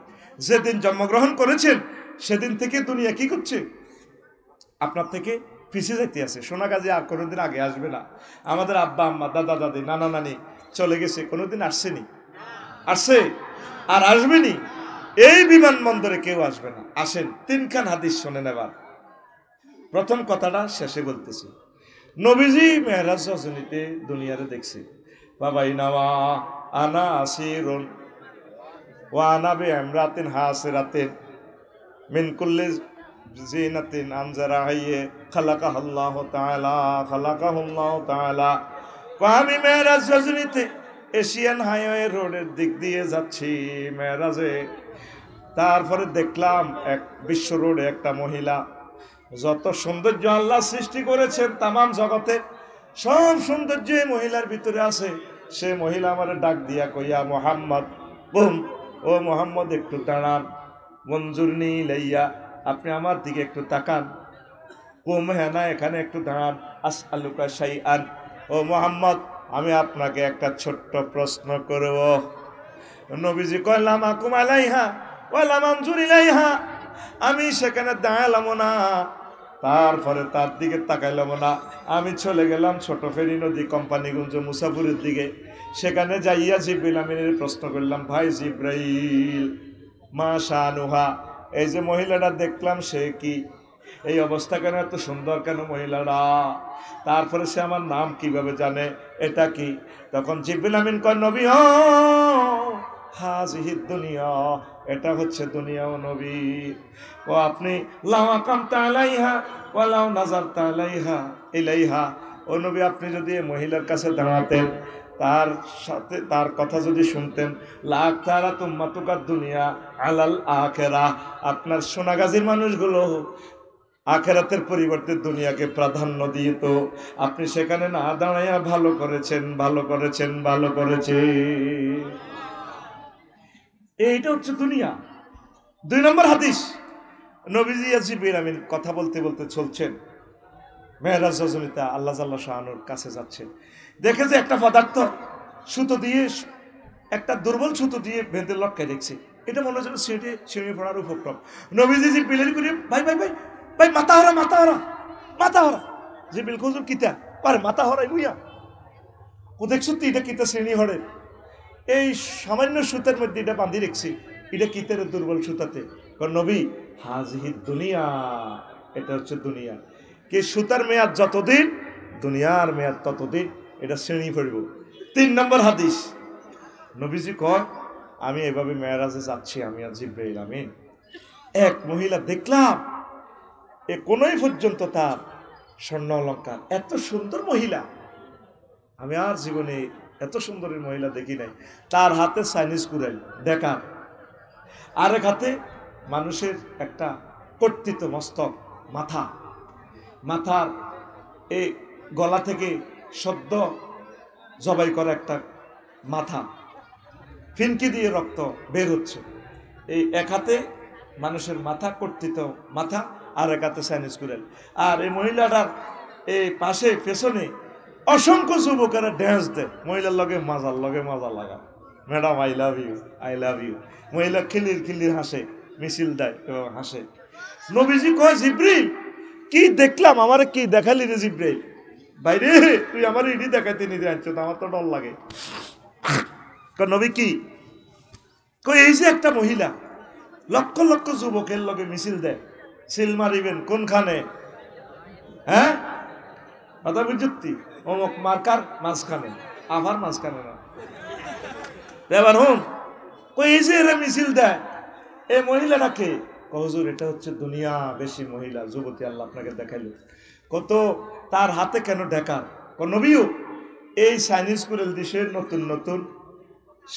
যেদিন জন্মগ্রহণ করেছেন সেদিন থেকে দুনিয়া কি করছে? আপনার থেকে পিছিয়ে যেতে আছে। সোনাগাজী আর কোনোদিন আগে আসবে না। আমাদের আব্বা আম্মা, দাদা দাদি, নানা নানি চলে গেছে, কোনোদিন আসছেনি, আসছে আর আসবেনি। এই বিমানবন্দরে কেউ আসবে না। আসেন 3খান হাদিস শোনেন। এবার প্রথম কথাটা শেষে বলতেছি। নবীজি মেহরাজ রজনীতে দুনিয়ারে দেখছে, বাবা ইনামা আনা আসিরুন ওয়া আনা বিআমরাতিন হাসিরাতিন মিন কুল্লি জিনাতিন আমজারাইয়ে খালাকাহুল্লাহু তাআলা। আমি মেহরাজ রজনীতে এশিয়ান হাইওয়ে রোডের দিক দিয়ে যাচ্ছি মেহরাজে। তারপরে দেখলাম এক বিশ্ব রোডে একটা মহিলা, যত সৌন্দর্য আল্লাহ সৃষ্টি করেছেন তামাম জগতে, সব সৌন্দর্য এই মহিলার ভিতরে আছে। সে মহিলা আমার ডাক দিয়া কইয়া, মোহাম্মদ, বুম, ও মোহাম্মদ একটু দাঁড়ান, মঞ্জুরনি লাইয়া, আপনি আমার দিকে একটু তাকান। কুম, হ্যাঁ না, এখানে একটু দাঁড়ান। আসআলুকা শাইআন, ও মোহাম্মদ আমি আপনাকে একটা ছোট্ট প্রশ্ন করব। নবীজি কয়, লামা কুম আলাইহা ওয়ালা মানজুর ইলাইহা, আমি সেখানে দাঁড়ালাম না, তারপরে তার দিকে তাকাইলাম না। আমি চলে গেলাম ছোট ফেরি নদী কোম্পানিগঞ্জ মুসাফুরের দিকে। সেখানে যাইয়া জিবরিল আমিনের প্রশ্ন করলাম, ভাই জিব্রাইল, মা শানুহা, এই যে মহিলাটা দেখলাম সে কি, এই অবস্থা কেন, এত সুন্দর কেন মহিলাটা, তারপরে সে আমার নাম কিভাবে জানে, এটা কি? তখন জিবরিল আমিন কয়, নবী ও হাজিহিদ দুনিয়া, এটা হচ্ছে দুনিয়া ও নবী। ও আপনি লাউ আকামতা আলাইহা ওয়া লাউ নাযারতা আলাইহা ইলাইহা, ও নবী আপনি যদি এই মহিলার কাছে দাঁড়াতেন, তার সাথে তার কথা যদি শুনতেন, লাখ তারা তুম্মাতুকার দুনিয়া আলাল আখিরা, আপনার সোনাগাজীর মানুষগুলো আখিরাতের পরিবর্তে দুনিয়াকে প্রাধান্য দিয়ে, তো আপনি সেখানে না দাঁড়াইয়া ভালো করেছেন। এইটা হচ্ছে দুনিয়া। 2 নম্বর হাদিস, নবীজি জিবরিল আমিন কথা বলতে বলতে চলছেন মেহরাজ রজনীতে, আল্লাহ জাল্লাহ শাআনুর কাছে যাচ্ছেন। দেখে যে একটা পদার্থ সুতো দিয়ে, একটা দুর্বল সুতো দিয়ে বেঁধে লটকায় রেখেছে। এটা মনে হচ্ছে সিঁড়ি পড়ার উপক্রম। নবীজি জিব্রিলের করে ভাই ভাই ভাই ভাই মাথা হরা মাথা হরা মাথা হরা। জিব্রিল হুজুর কিতা পারে মাথা হরাই বুইয়া ও দেখছো তো এটা কিতা শ্রেণী হরে, এই সামান্য সুতার মধ্যে এটা বাঁধি রেখছি, এটা কিতের দুর্বল সুতাতে। কারণ নবী হাজিহি দুনিয়া, এটা হচ্ছে দুনিয়া। কি সুতার মেয়াদ যতদিন, দুনিয়ার মেয়াদ ততদিন, এটা শ্রেণী পড়ব। 3 নম্বর হাদিস, নবীজি কয় আমি এভাবে মেরাজে যাচ্ছি, আমি আর জিব্রাইল আমিন, এক মহিলা দেখলাম এ কোনই পর্যন্ত তার স্বর্ণ অলঙ্কার, এত সুন্দর মহিলা আমি আর জীবনে এত সুন্দরী মহিলা দেখি নাই। তার হাতে চাইনিজ কুড়াই দেখা, আরেক হাতে মানুষের একটা কর্তিত মস্তক, মাথা, মাথার এই গলা থেকে সদ্য জবাই করা একটা মাথা, ফিনকি দিয়ে রক্ত বের হচ্ছে। এই এক হাতে মানুষের মাথা, কর্তিত মাথা, আর এক হাতে চাইনিজ কুড়াই। আর এই মহিলাটার এই পাশে পেছনে অসংখ্য যুবকেরা ড্যান্স দেয়, মহিলার লগে মজা লাগা, madam I love you I love you. মহিলা খিলির খিলির হাসে, মিছিল দেয় এবং হাসে। নবীজি কয় জিব্রিল কি দেখলাম, আমার কি দেখালি রে জিব্রিল? বাইরে তুই আমার ইডি দেখাইতে নিতে আনছো, আমার তো ডর লাগে। নবী কি কই, এই যে একটা মহিলা লক্ষ লক্ষ যুবকের লগে মিছিল দেয়, সিল মারিবেন কোনখানে, হ্যাঁ কথা বুঝতি, অমুক মার্কার মাঝখানে, আভার মাঝখানে না। এবার হুন কই এই যে এরা মিছিল দেয়, এই মহিলাটাকে হুজুর এটা হচ্ছে দুনিয়া বেশি মহিলা যুবতী আল্লাহ আপনাকে দেখাইল। কত তার হাতে কেন ঢেকার? নবীও এই চাইনিজ কুড়েল দেশের নতুন নতুন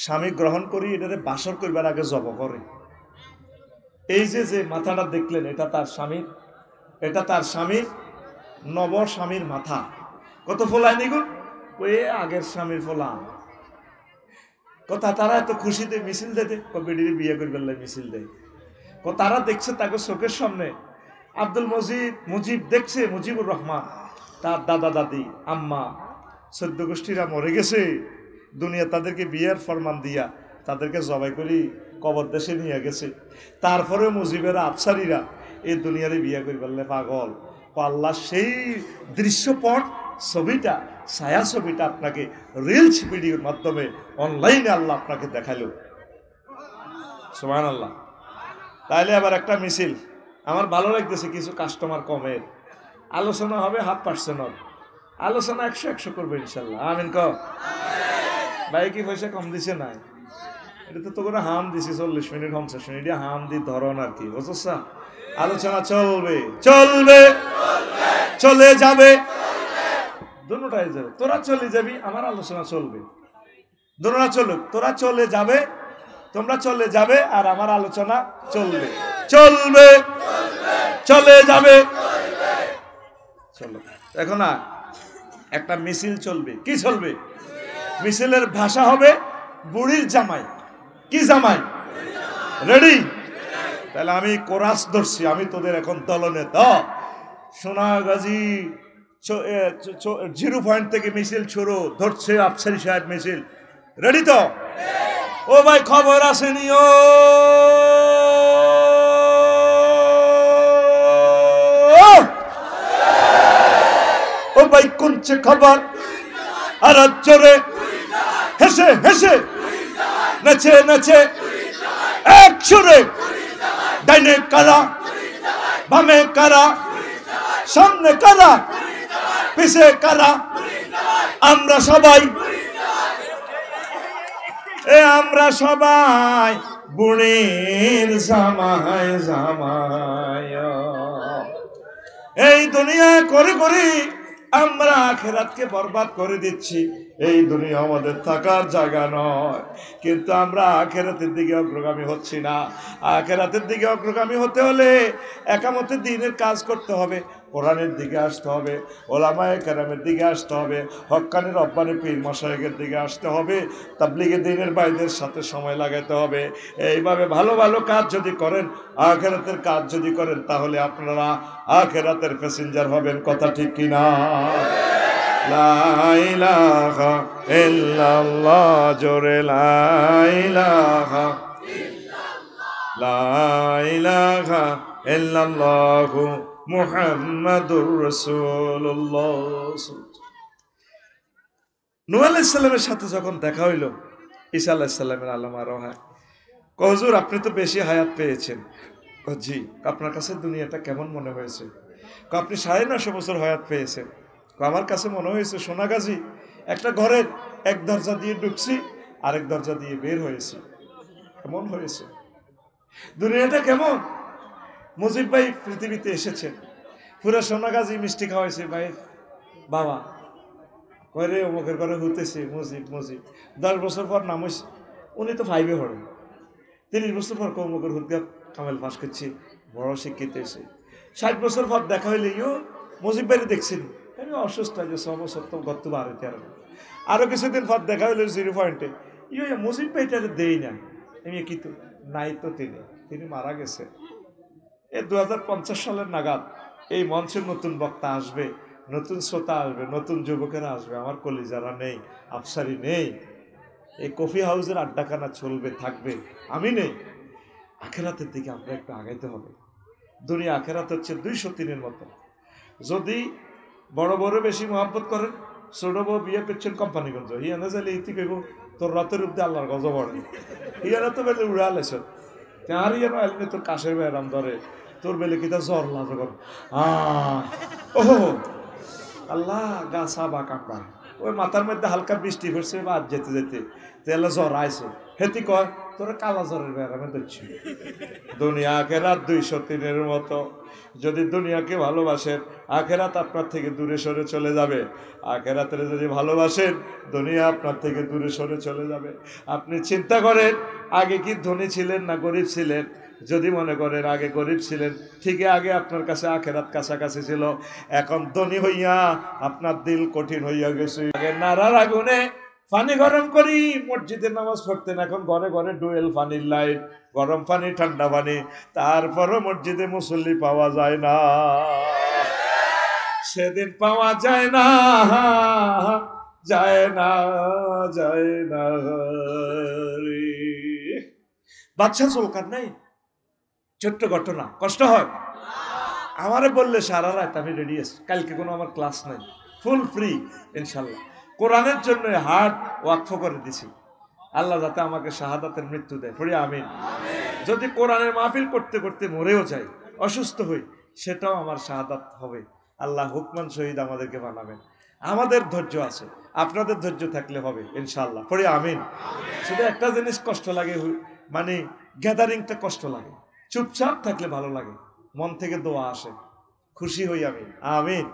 স্বামী গ্রহণ করি, এটারে বাসর করবার আগে জব করে। এই যে যে মাথাটা দেখলেন, এটা তার স্বামীর, এটা তার স্বামীর নব স্বামীর মাথা। কত ফোলায় নিগো ওই আগের স্বামীর ফোলা কথা। তারা এত খুশিতে মিছিল দেয়, বেডির বিয়ে করবে মিছিল দেয়। তারা দেখছে তাকে চোখের সামনে, আব্দুল মুজিব দেখছে, মুজিবুর রহমান তার দাদা দাদি আম্মা 14 গোষ্ঠীরা মরে গেছে, দুনিয়া তাদেরকে বিয়ের ফরমান দিয়া তাদেরকে জবাই করি কবর দেশে নিয়ে গেছে। তারপরে মুজিবের আফসারিরা এই দুনিয়ারে বিয়ে করে বললে পাগল। আল্লাহ সেই দৃশ্যপট ছবিটা, ছায়া ছবিটা আপনাকে রিলস ভিডিওর মাধ্যমে অনলাইনে আল্লাহ আপনাকে দেখালো। সুবহানাল্লাহ। তাইলে আবার একটা মিছিল, আমার ভালো লাগতেছে, কিছু কাস্টমার কমের আলোচনা হবে, 1/2% আলোচনা 100 করবে ইনশাল্লাহ, আমিন ক ভাই। কি পয়সা কম দিছে নাই, এটা তো করে হাম দিছি 40 মিনিট 50 মিনিট হাম দি ধরন আর কি, বুঝছ? আলোচনা চলবে চলবে চলে যাবে, দুটোটাই যাবে। তোরা চলে যাবি, আমার আলোচনা চলবে, দুটোটা চলুক। তোরা চলে যাবে, তোমরা চলে যাবে, আর আমার আলোচনা চলবে চলবে চলে যাবে। চলো এখন না একটা মিছিল চলবে। কি চলবে? মিছিলের ভাষা হবে বুড়ির জামাই। কি জামাই? রেডি? তাহলে আমি কোরাস ধরছি, আমি তোদের এখন দলনেতা। সোনাগাজী 0 পয়েন্ট থেকে মিছিল শুরু, ধরছে আফসারি সাহেব মিছিল। রেডি তো? ও ভাই খবর আসেনি? ও ভাই কোনছে খবর? আর জোরে হেসে হেসে নেচে নেচে এক সুরে, ডাইনে কারা বামে কারা, সামনে কারা পিছে কারা, আমরা সবাই আমরা সবাই বুড়ির জামাই জামাই। এই দুনিয়া করে করে আমরা আখিরাতকে বরবাদ করে দিচ্ছি। এই দুনিয়া আমাদের থাকার জায়গা নয়, কিন্তু আমরা আখিরাতের দিকে অগ্রগামী হচ্ছি না। আখিরাতের দিকে অগ্রগামী হতে হলে একামতে দ্বীনের কাজ করতে হবে, কোরআনের দিকে আসতে হবে, ওলামায়ে কেরামের দিকে আসতে হবে, হক্কানি রব্বানি পীর মশায়েখের দিকে আসতে হবে, তাবলীগে দ্বীনের ভাইদের সাথে সময় লাগাতে হবে। এইভাবে ভালো ভালো কাজ যদি করেন, আখিরাতের কাজ যদি করেন, তাহলে আপনারা আখিরাতের প্যাসেঞ্জার হবেন। কথা ঠিক কিনা? লা ইলাহা ইল্লাল্লাহ, জোরে লা ইলাহা লা ইলাহা ইল্লাল্লাহু মুহাম্মাদুর রাসূলুল্লাহ। নূহ আলাইহিস সালামের সাথে যখন দেখা হইল, ঈসা আলাইহিস সালামের আলামা রহা, হুজুর আপনি তো বেশি হায়াত পেয়েছেন। জি, আপনার কাছে দুনিয়াটা কেমন মনে হয়েছে? আপনি 950 বছর হায়াত পেয়েছেন। আমার কাছে মনে হয়েছে সোনাগাজী একটা ঘরের এক দরজা দিয়ে ঢুকছি, আরেক দরজা দিয়ে বের হয়েছি, কেমন হয়েছে দুনিয়াটা কেমন। মুজিব ভাই পৃথিবীতে এসেছেন, পুরো সোনাগাজী মিষ্টি খাওয়াইছে ভাই বাবা, কয়ে অমুকের ঘরে হতেছে মুজিব মুজিব। 10 বছর পর নাম হয়েছে, উনি তো 5-এ পড়েন। 30 বছর পর অমুকের হুদ্গা কামেল পাস করছি, বড় শিক্ষিত হয়েছে। 60 বছর পর দেখা হইলে ইও মুজিব ভাইরে দেখছেন, আমি অসুস্থ যে 6 বছর তো গত বাড়িতে আরো কিছুদিন পর দেখা হইলো 0 পয়েন্টে, ইয়ে মুজিব ভাইটারে দেই না। আমি কি তো নাই তো, তিনি মারা গেছে। এই 2050 সালের নাগাদ এই মঞ্চের নতুন বক্তা আসবে, নতুন শ্রোতা আসবে, নতুন যুবকেরা আসবে। আমার কলিজারা নেই, আফসারি নেই, এই কফি হাউসের আড্ডাখানা চলবে থাকবে, আমি নেই। আখেরাতের দিকে আমরা একটু আগাইতে হবে। দুনিয়া আখেরাত হচ্ছে 203-এর মতো। যদি বড় বড় বেশি মহাব্বত করেন, ছোট বউ বিয়ে করছেন কোম্পানিগঞ্জ, হিয়ানা চাইলে ইতি কইব তোর রাতের উদ্দে আল্লাহর গজব হয়, হিয়ানা তো বেলে উড়া লেছ আর ইয়ানো আইলে তোর কাশের বেড়াম ধরে, তোর বেলে কিতা জ্বর লাজ কর ওহো আল্লাহ গাছা বা কাঁকড়া, ওই মাথার মধ্যে হালকা বৃষ্টি পড়ছে বা যেতে যেতে তেলে জ্বর আইছে, হেতি কয় তোর কালা জ্বরের বেড়ামে ধরছি। দুনিয়া আখেরাত 203-এর মতো। যদি দুনিয়াকে ভালোবাসেন, আখেরাত আপনার থেকে দূরে সরে চলে যাবে। আখেরাতের যদি ভালোবাসেন, দুনিয়া আপনার থেকে দূরে সরে চলে যাবে। আপনি চিন্তা করেন আগে কি ধনী ছিলেন না গরিব ছিলেন। যদি মনে করেন আগে গরিব ছিলেন, ঠিকই আগে আপনার কাছে আখেরাত কাছাকাছি ছিল। এখন ধনী হইয়া আপনার দিল কঠিন হইয়া গেছে। আগে নারার আগুনে পানি গরম করি মসজিদে নামাজ পড়তেন, এখন ঘরে ঘরে ডুয়েল পানির লাইট, গরম পানি ঠান্ডা পানি, তারপরও মসজিদে মুসল্লি পাওয়া যায় না। সেদিন পাওয়া যায় না, যায় না, যায় না। বাদশা জুলকার নাই, ছোট্ট ঘটনা, কষ্ট হয় আমারে বললে সারা রাত আমি রেডি আছি, কালকে কোনো আমার ক্লাস নাই, ফুল ফ্রি ইনশাল্লাহ। কোরআনের জন্য হার্ট ওয়াকফ করে দিছি, আল্লাহ যাতে আমাকে শাহাদাতের মৃত্যু দেয়, পড়ি আমিন। যদি কোরআনের মাহফিল করতে করতে মরেও যাই, অসুস্থ হই, সেটাও আমার শাহাদাত হবে। আল্লাহ হুকমান শহীদ আমাদেরকে বানাবেন। আমাদের ধৈর্য আছে, আপনাদের ধৈর্য থাকলে হবে ইনশাল্লাহ, পড়ি আমিন। শুধু একটা জিনিস কষ্ট লাগে, মানে গ্যাদারিংটা কষ্ট লাগে, চুপচাপ থাকলে ভালো লাগে, মন থেকে দোয়া আসে, খুশি হই আমি, আমিন।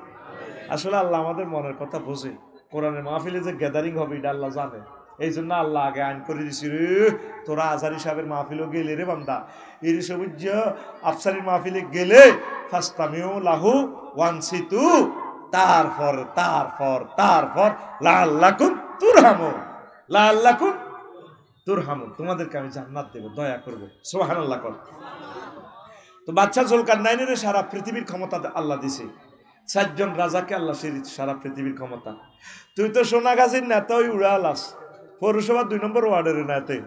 আসলে আল্লাহ আমাদের মনের কথা বোঝে। কোরআনের মাহফিলে যে গ্যাদারিং হবে এটা আল্লাহ জানে, এই জন্য আল্লাহ আগে আইন করে দিছি, রে তোরা আজারি সাহেবের মাহফিলও গেলে রে বান্দা, ইরি সবুজ আফসারির মাহফিলে গেলে ফাস্তামিউ লাহু ওয়ানসিতু, তারপর তারপর তারপর লাআল্লাকুম তুরহামুন, লাআল্লাকুম তুরহামুন, তোমাদেরকে আমি জান্নাত দেব, দয়া করব, সুবহানাল্লাহ কর। তো বাদশা জুলকারনাইনের সারা পৃথিবীর ক্ষমতা আল্লাহ দিছে, 4 জন রাজাকে আল্লাহ সারা পৃথিবীর ক্ষমতা। তুই তো সোনাগাজীর নেতা, ওই উড়ালাস পৌরসভা 2 নম্বর ওয়ার্ডের নেতে,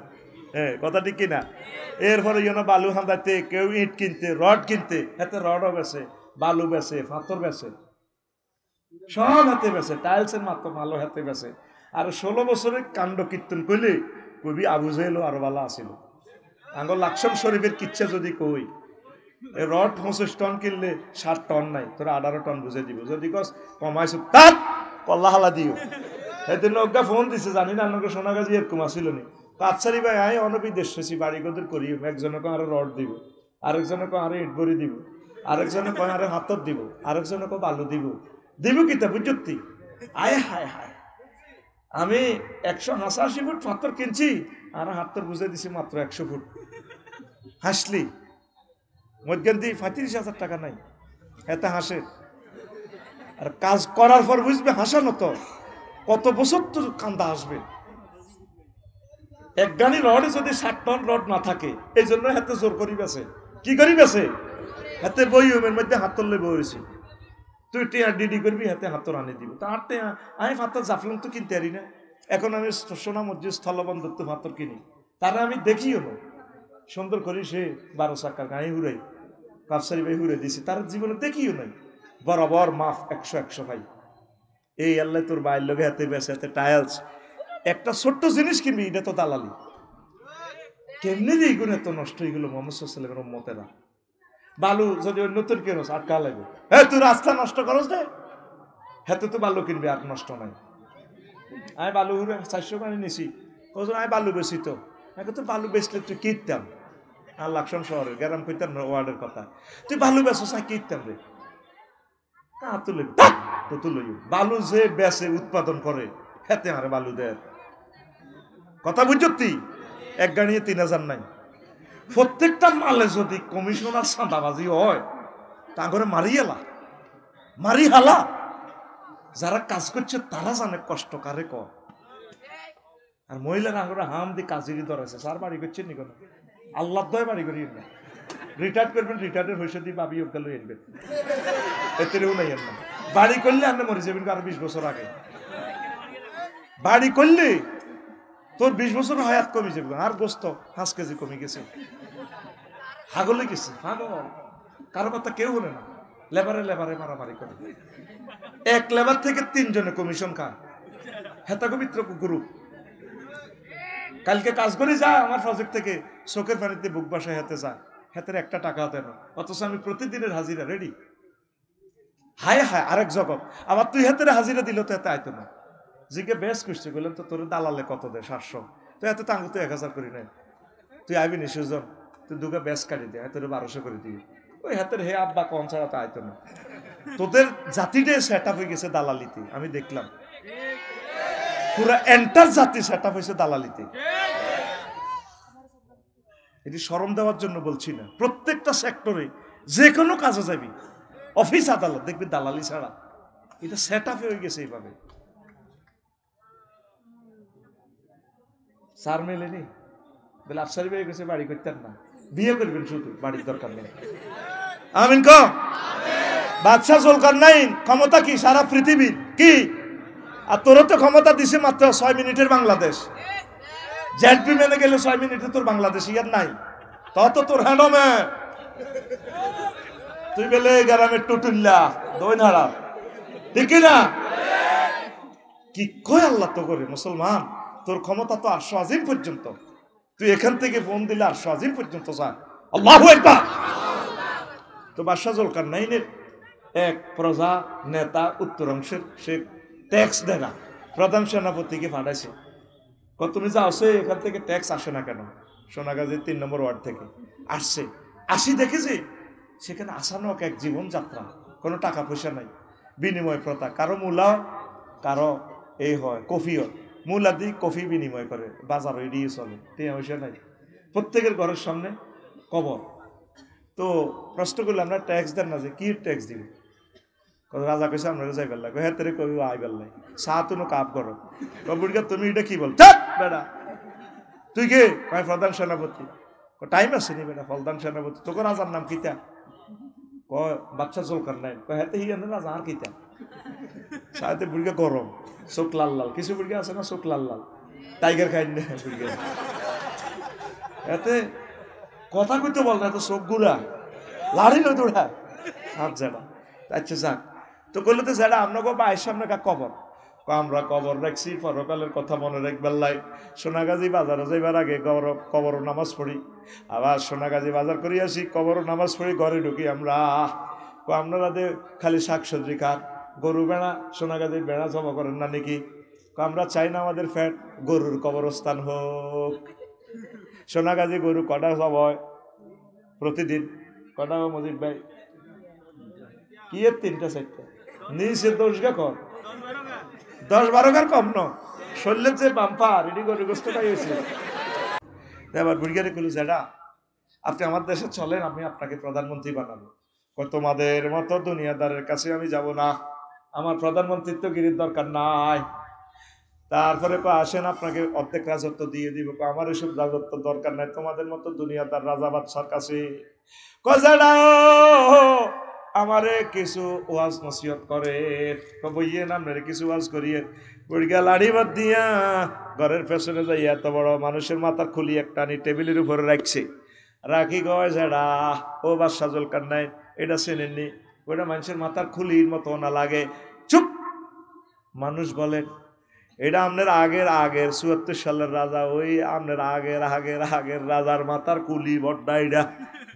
হ্যাঁ কথা ঠিক কিনা। এরপরে বালু হাঁদাইতে, কেউ ইট কিনতে, রড কিনতে, হাতে রডও বেছে, বালু বেছে, পাথর বেছে, সব হাতে বেছে, টাইলসের মাত্র মালো হাতে বেছে। আর 16 বছরের কাণ্ড কীর্তন করলে কবি আবু জাহেল আরো ভালো আসিল। আঙ্গল লাকসাম শরীফের কিচ্ছা যদি কই, রড 25 টন কিনলে 60 টন নাই, তোরা 18 টন বুঝে দিব। যদি কস কমাইছো তাত কল্লা হালা দিও। সেদিন অজ্ঞা ফোন দিছে, জানি না আপনাকে সোনাগাজী এরকম আসিল নি। আফসারি ভাই আয় অনবিদেশ হয়েছি, বাড়ি গদের করি, একজনকে আরো রড দিব, আরেকজনকে আরো ইট বড়ি দিব, আরেকজনকে আরো হাতত দিব, আরেকজনকে বালু দিব, দিব কিতা বুঝতি। আয় হায় হায়, আমি 188 ফুট পাথর কিনছি, আর হাতর বুঝে দিছি মাত্র 100 ফুট। হাসলি মধ্যে 35,000 টাকা নাই, এতে হাসে। আর কাজ করার পর বুঝবে হাসানো তো কত বছর তোর কান্দা আসবে। এক গানি রডে যদি 60 টন রড না থাকে, এই জন্য হাতে জোর করি বেছে, কি করি বেছে, হাতে বই ওমের মধ্যে হাতর লে বইছি, তুই টিয়া ডিডি করবি, হাতে হাতর আনি দিব। তার টিয়া আমি পাথর জাফলং তো কিনতে পারি না, এখন আমি সোনা মসজিদ স্থলবন্দর তো পাথর কিনি, তারা আমি দেখিও না, সুন্দর করে সে 12 চাকার গাড়ি হুড়াই কাপসারি ভাই হুড়ে দিছি, তার জীবনে দেখিও নাই। বরাবর মাফ 100 ভাই। এই আল্লাহ তোর বাইর লোকে হাতে বেসে হাতে টাইলস, একটা ছোট্ট জিনিস কিনবি, এটা তো দালালি। কেমনি যে এইগুলো এত নষ্ট, এগুলো মোহাম্মদ সাল্লাল্লাহু আলাইহি উম্মতেরা। বালু যদি নতুন কেনস আটকা লাগবে, হ্যাঁ তুই রাস্তা নষ্ট করস দে, হ্যাঁ তো বালু কিনবি, আর নষ্ট নাই। আমি বালু হুড়ে 400 গাড়ি নিছি, ওজন আমি বালু বেশি তো, এখন তো বালু বেচলে তুই কিনতাম। আর লাকসাম শহরের গ্রাম কইতাম না ওয়ার্ডের কথা, তুই বালু বেচস আমি কিনতাম রে। বালু যে বেচে উৎপাদন করে হেতে আরে বালু দেয় কথা বুঝতি। এক গাড়িয়ে 3000 নাই। প্রত্যেকটা মালে যদি কমিশনার চাঁদাবাজি হয় তা করে মারি হালা। যারা কাজ করছে তারা জানে কষ্ট কারে ক। আর মহিলারা আঙুরে হাম দিয়ে কাজেরই ধরেছে, স্যার বাড়ি করছেন নি কোনো আল্লাহ দয় বাড়ি করি না, রিটায়ার্ড করবেন, রিটায়ার্ডের হয়েছে দিয়ে বাবি ওকে এনবেন, এতেও নাই না। বাড়ি করলে আপনি মরে যাবেন আরো 20 বছর আগে। বাড়ি করলে তোর 20 বছর হায়াত কমে যাবে, আর গোস্ত 5 কেজি কমে গেছে, হাগলে গেছে পাগল। কারো কথা কেউ বলে না, লেবারে মারামারি করে। এক লেবার থেকে 3 জনে কমিশন খায়, হেতাকে মিত্র গ্রুপ। কালকে কাজ করে যা আমার প্রজেক্ট থেকে চোখের পানিতে বুক বাসায় হাতে যা, হাতের 1 টাকা দেন, অথচ আমি প্রতিদিনের হাজিরা রেডি। হায় আরেক জগৎ। আবার তুই হাতের হাজিরা দিল তো এত আইতো না, জিকে বেশ কুষ্টি করলেন তো তোর দালালে কত দেয় 700, তো এত টাঙ্গু তুই 1000 করি নাই, তুই আইবি নি সুজন, তুই দুগা বেশ কাটি দে, তোর 1200 করে দিবি। ওই হাতের হে আব্বা কম ছাড়া তো আইতো না। তোদের জাতিটাই সেট আপ হয়ে গেছে দালালিতে, আমি দেখলাম পুরা এন্টার জাতি সেট আপ হয়েছে দালালিতে। এটি শরম দেওয়ার জন্য বলছি না, প্রত্যেকটা সেক্টরে যে কোনো কাজে যাবি, অফিস আদালত দেখবি দালালি ছাড়া, এটা সেট আপ হয়ে গেছে এইভাবে। স্যার মেলেনি বলে আফসারি হয়ে গেছে, বাড়ি করতেন না, বিয়ে করবেন শুধু, বাড়ির দরকার নেই। আমিন ক বাদশাহ জুলকারনাইন ক্ষমতা কি সারা পৃথিবীর কি, আর তোর তো ক্ষমতা দিছে মাত্র 6 মিনিটের বাংলাদেশ। জেডপি মেনে গেলে 6 মিনিটে তোর বাংলাদেশ ইয়ার নাই, তত তোর হ্যান্ডমে তুই বেলে গ্রামের টুটুল্লা দই নাড়া, ঠিক না? কি কয় আল্লাহ তো করে মুসলমান, তোর ক্ষমতা তো 800 আজিম পর্যন্ত, তুই এখান থেকে ফোন দিলে 800 আজিম পর্যন্ত যা, আল্লাহু আকবার। তো বাদশাহ জুলকারনাইনের এক প্রজা নেতা উত্তর অংশের, সে ট্যাক্স দেয় না, প্রধান সেনাপতিকে পাঠাইছে, তুমি যা আসে এখান থেকে ট্যাক্স আসে না কেন? সোনাগাজীর 3 নম্বর ওয়ার্ড থেকে আসছে, আসি দেখেছি সেখানে আসানক এক জীবনযাত্রা, কোনো টাকা পয়সা নাই, বিনিময় প্রথা, কারো মূলা কারো এই হয় কফি হয়, মূলা দিয়ে কফি বিনিময় করে, বাজার এড়িয়ে চলে, টিয়া পয়সা নাই, প্রত্যেকের ঘরের সামনে কবর। তো প্রশ্ন করলে আমরা ট্যাক্স দেন না, যে কি ট্যাক্স দিবে? রাজা কইছে আপনারা যাইবার লাগে, হ্যাঁ তোরে কবি আইবার লাগে, চা তুনো কাপ করো, কবুড়িকা তুমি এটা কি বল বেড়া, তুই কে? কয় প্রধান সেনাপতি। টাইম আছে নি বেটা, প্রধান সেনাপতি, তোকে রাজার নাম কিতা? কয় বাদশাহ জুলকারনাইন। কয় হাতে হি রাজা আর কিতা? সাথে বুড়িকা গরম, চোখ লাল লাল, কিছু বুড়িকা আছে না চোখ লাল লাল, টাইগার খাই না বুড়িকা, এতে কথা কইতে বল না, তো চোখ গুড়া লাড়ি লো দৌড়া হাত যারা। আচ্ছা যাক, তো করলে তো যারা আপনাকে বাইর সামনে কবর, আমরা কবর রাখছি, পরকালের কথা মনে রাখবার লাই। সোনাগাজী বাজারে যাইবার আগে কবর নামাজ পড়ি, আবার সোনাগাজী বাজার করি আসি, কবর নামাজ পড়ি, ঘরে ঢুকি আমরা। আপনারা খালি শাকসবজি খান, গরু বেড়া সোনাগাজীর বেড়া জমা করেন না নাকি? আমরা চাই না আমাদের ফ্যাট গরুর কবরস্থান হোক। সোনাগাজী গরু কটা সব হয় প্রতিদিন? কটা মজিদ ভাই? কি 3টা 4টা নিচে 10 গা কর, 10-12 গার কম ন, শরীরের যে বাম্পার এটি গরু গোস্ত খাইয়েছে। এবার বুড়িগারে কইল, যেটা আপনি আমার দেশে চলেন, আমি আপনাকে প্রধানমন্ত্রী বানাবো। তোমাদের মতো দুনিয়াদারের কাছে আমি যাব না, আমার প্রধানমন্ত্রিত্ব গিরির দরকার নাই। তারপরে আসেন আপনাকে অর্ধেক রাজত্ব দিয়ে দিব। আমার এসব রাজত্ব দরকার নাই, তোমাদের মতো দুনিয়াদার রাজা বাদশার কাছে। আমারে কিছু ওয়াজ নসিহত করে, বইয়ে নামরে কিছু ওয়াজ করিয়ে বুড়িগা লাড়ি বাদ দিয়া ঘরের পেছনে যাই এত বড় মানুষের মাথার খুলি একটা আনি টেবিলের উপরে রাখছে, রাখি গয় যেটা ও বাদশা জুলকারনাইন এটা চেনেননি, ওইটা মানুষের মাথার খুলির মতো না লাগে। চুপ! মানুষ বলেন এটা আপনার আগের ৭৪ সালের রাজা, ওই আপনার আগের রাজার মাথার কুলি বড্ডা, এটা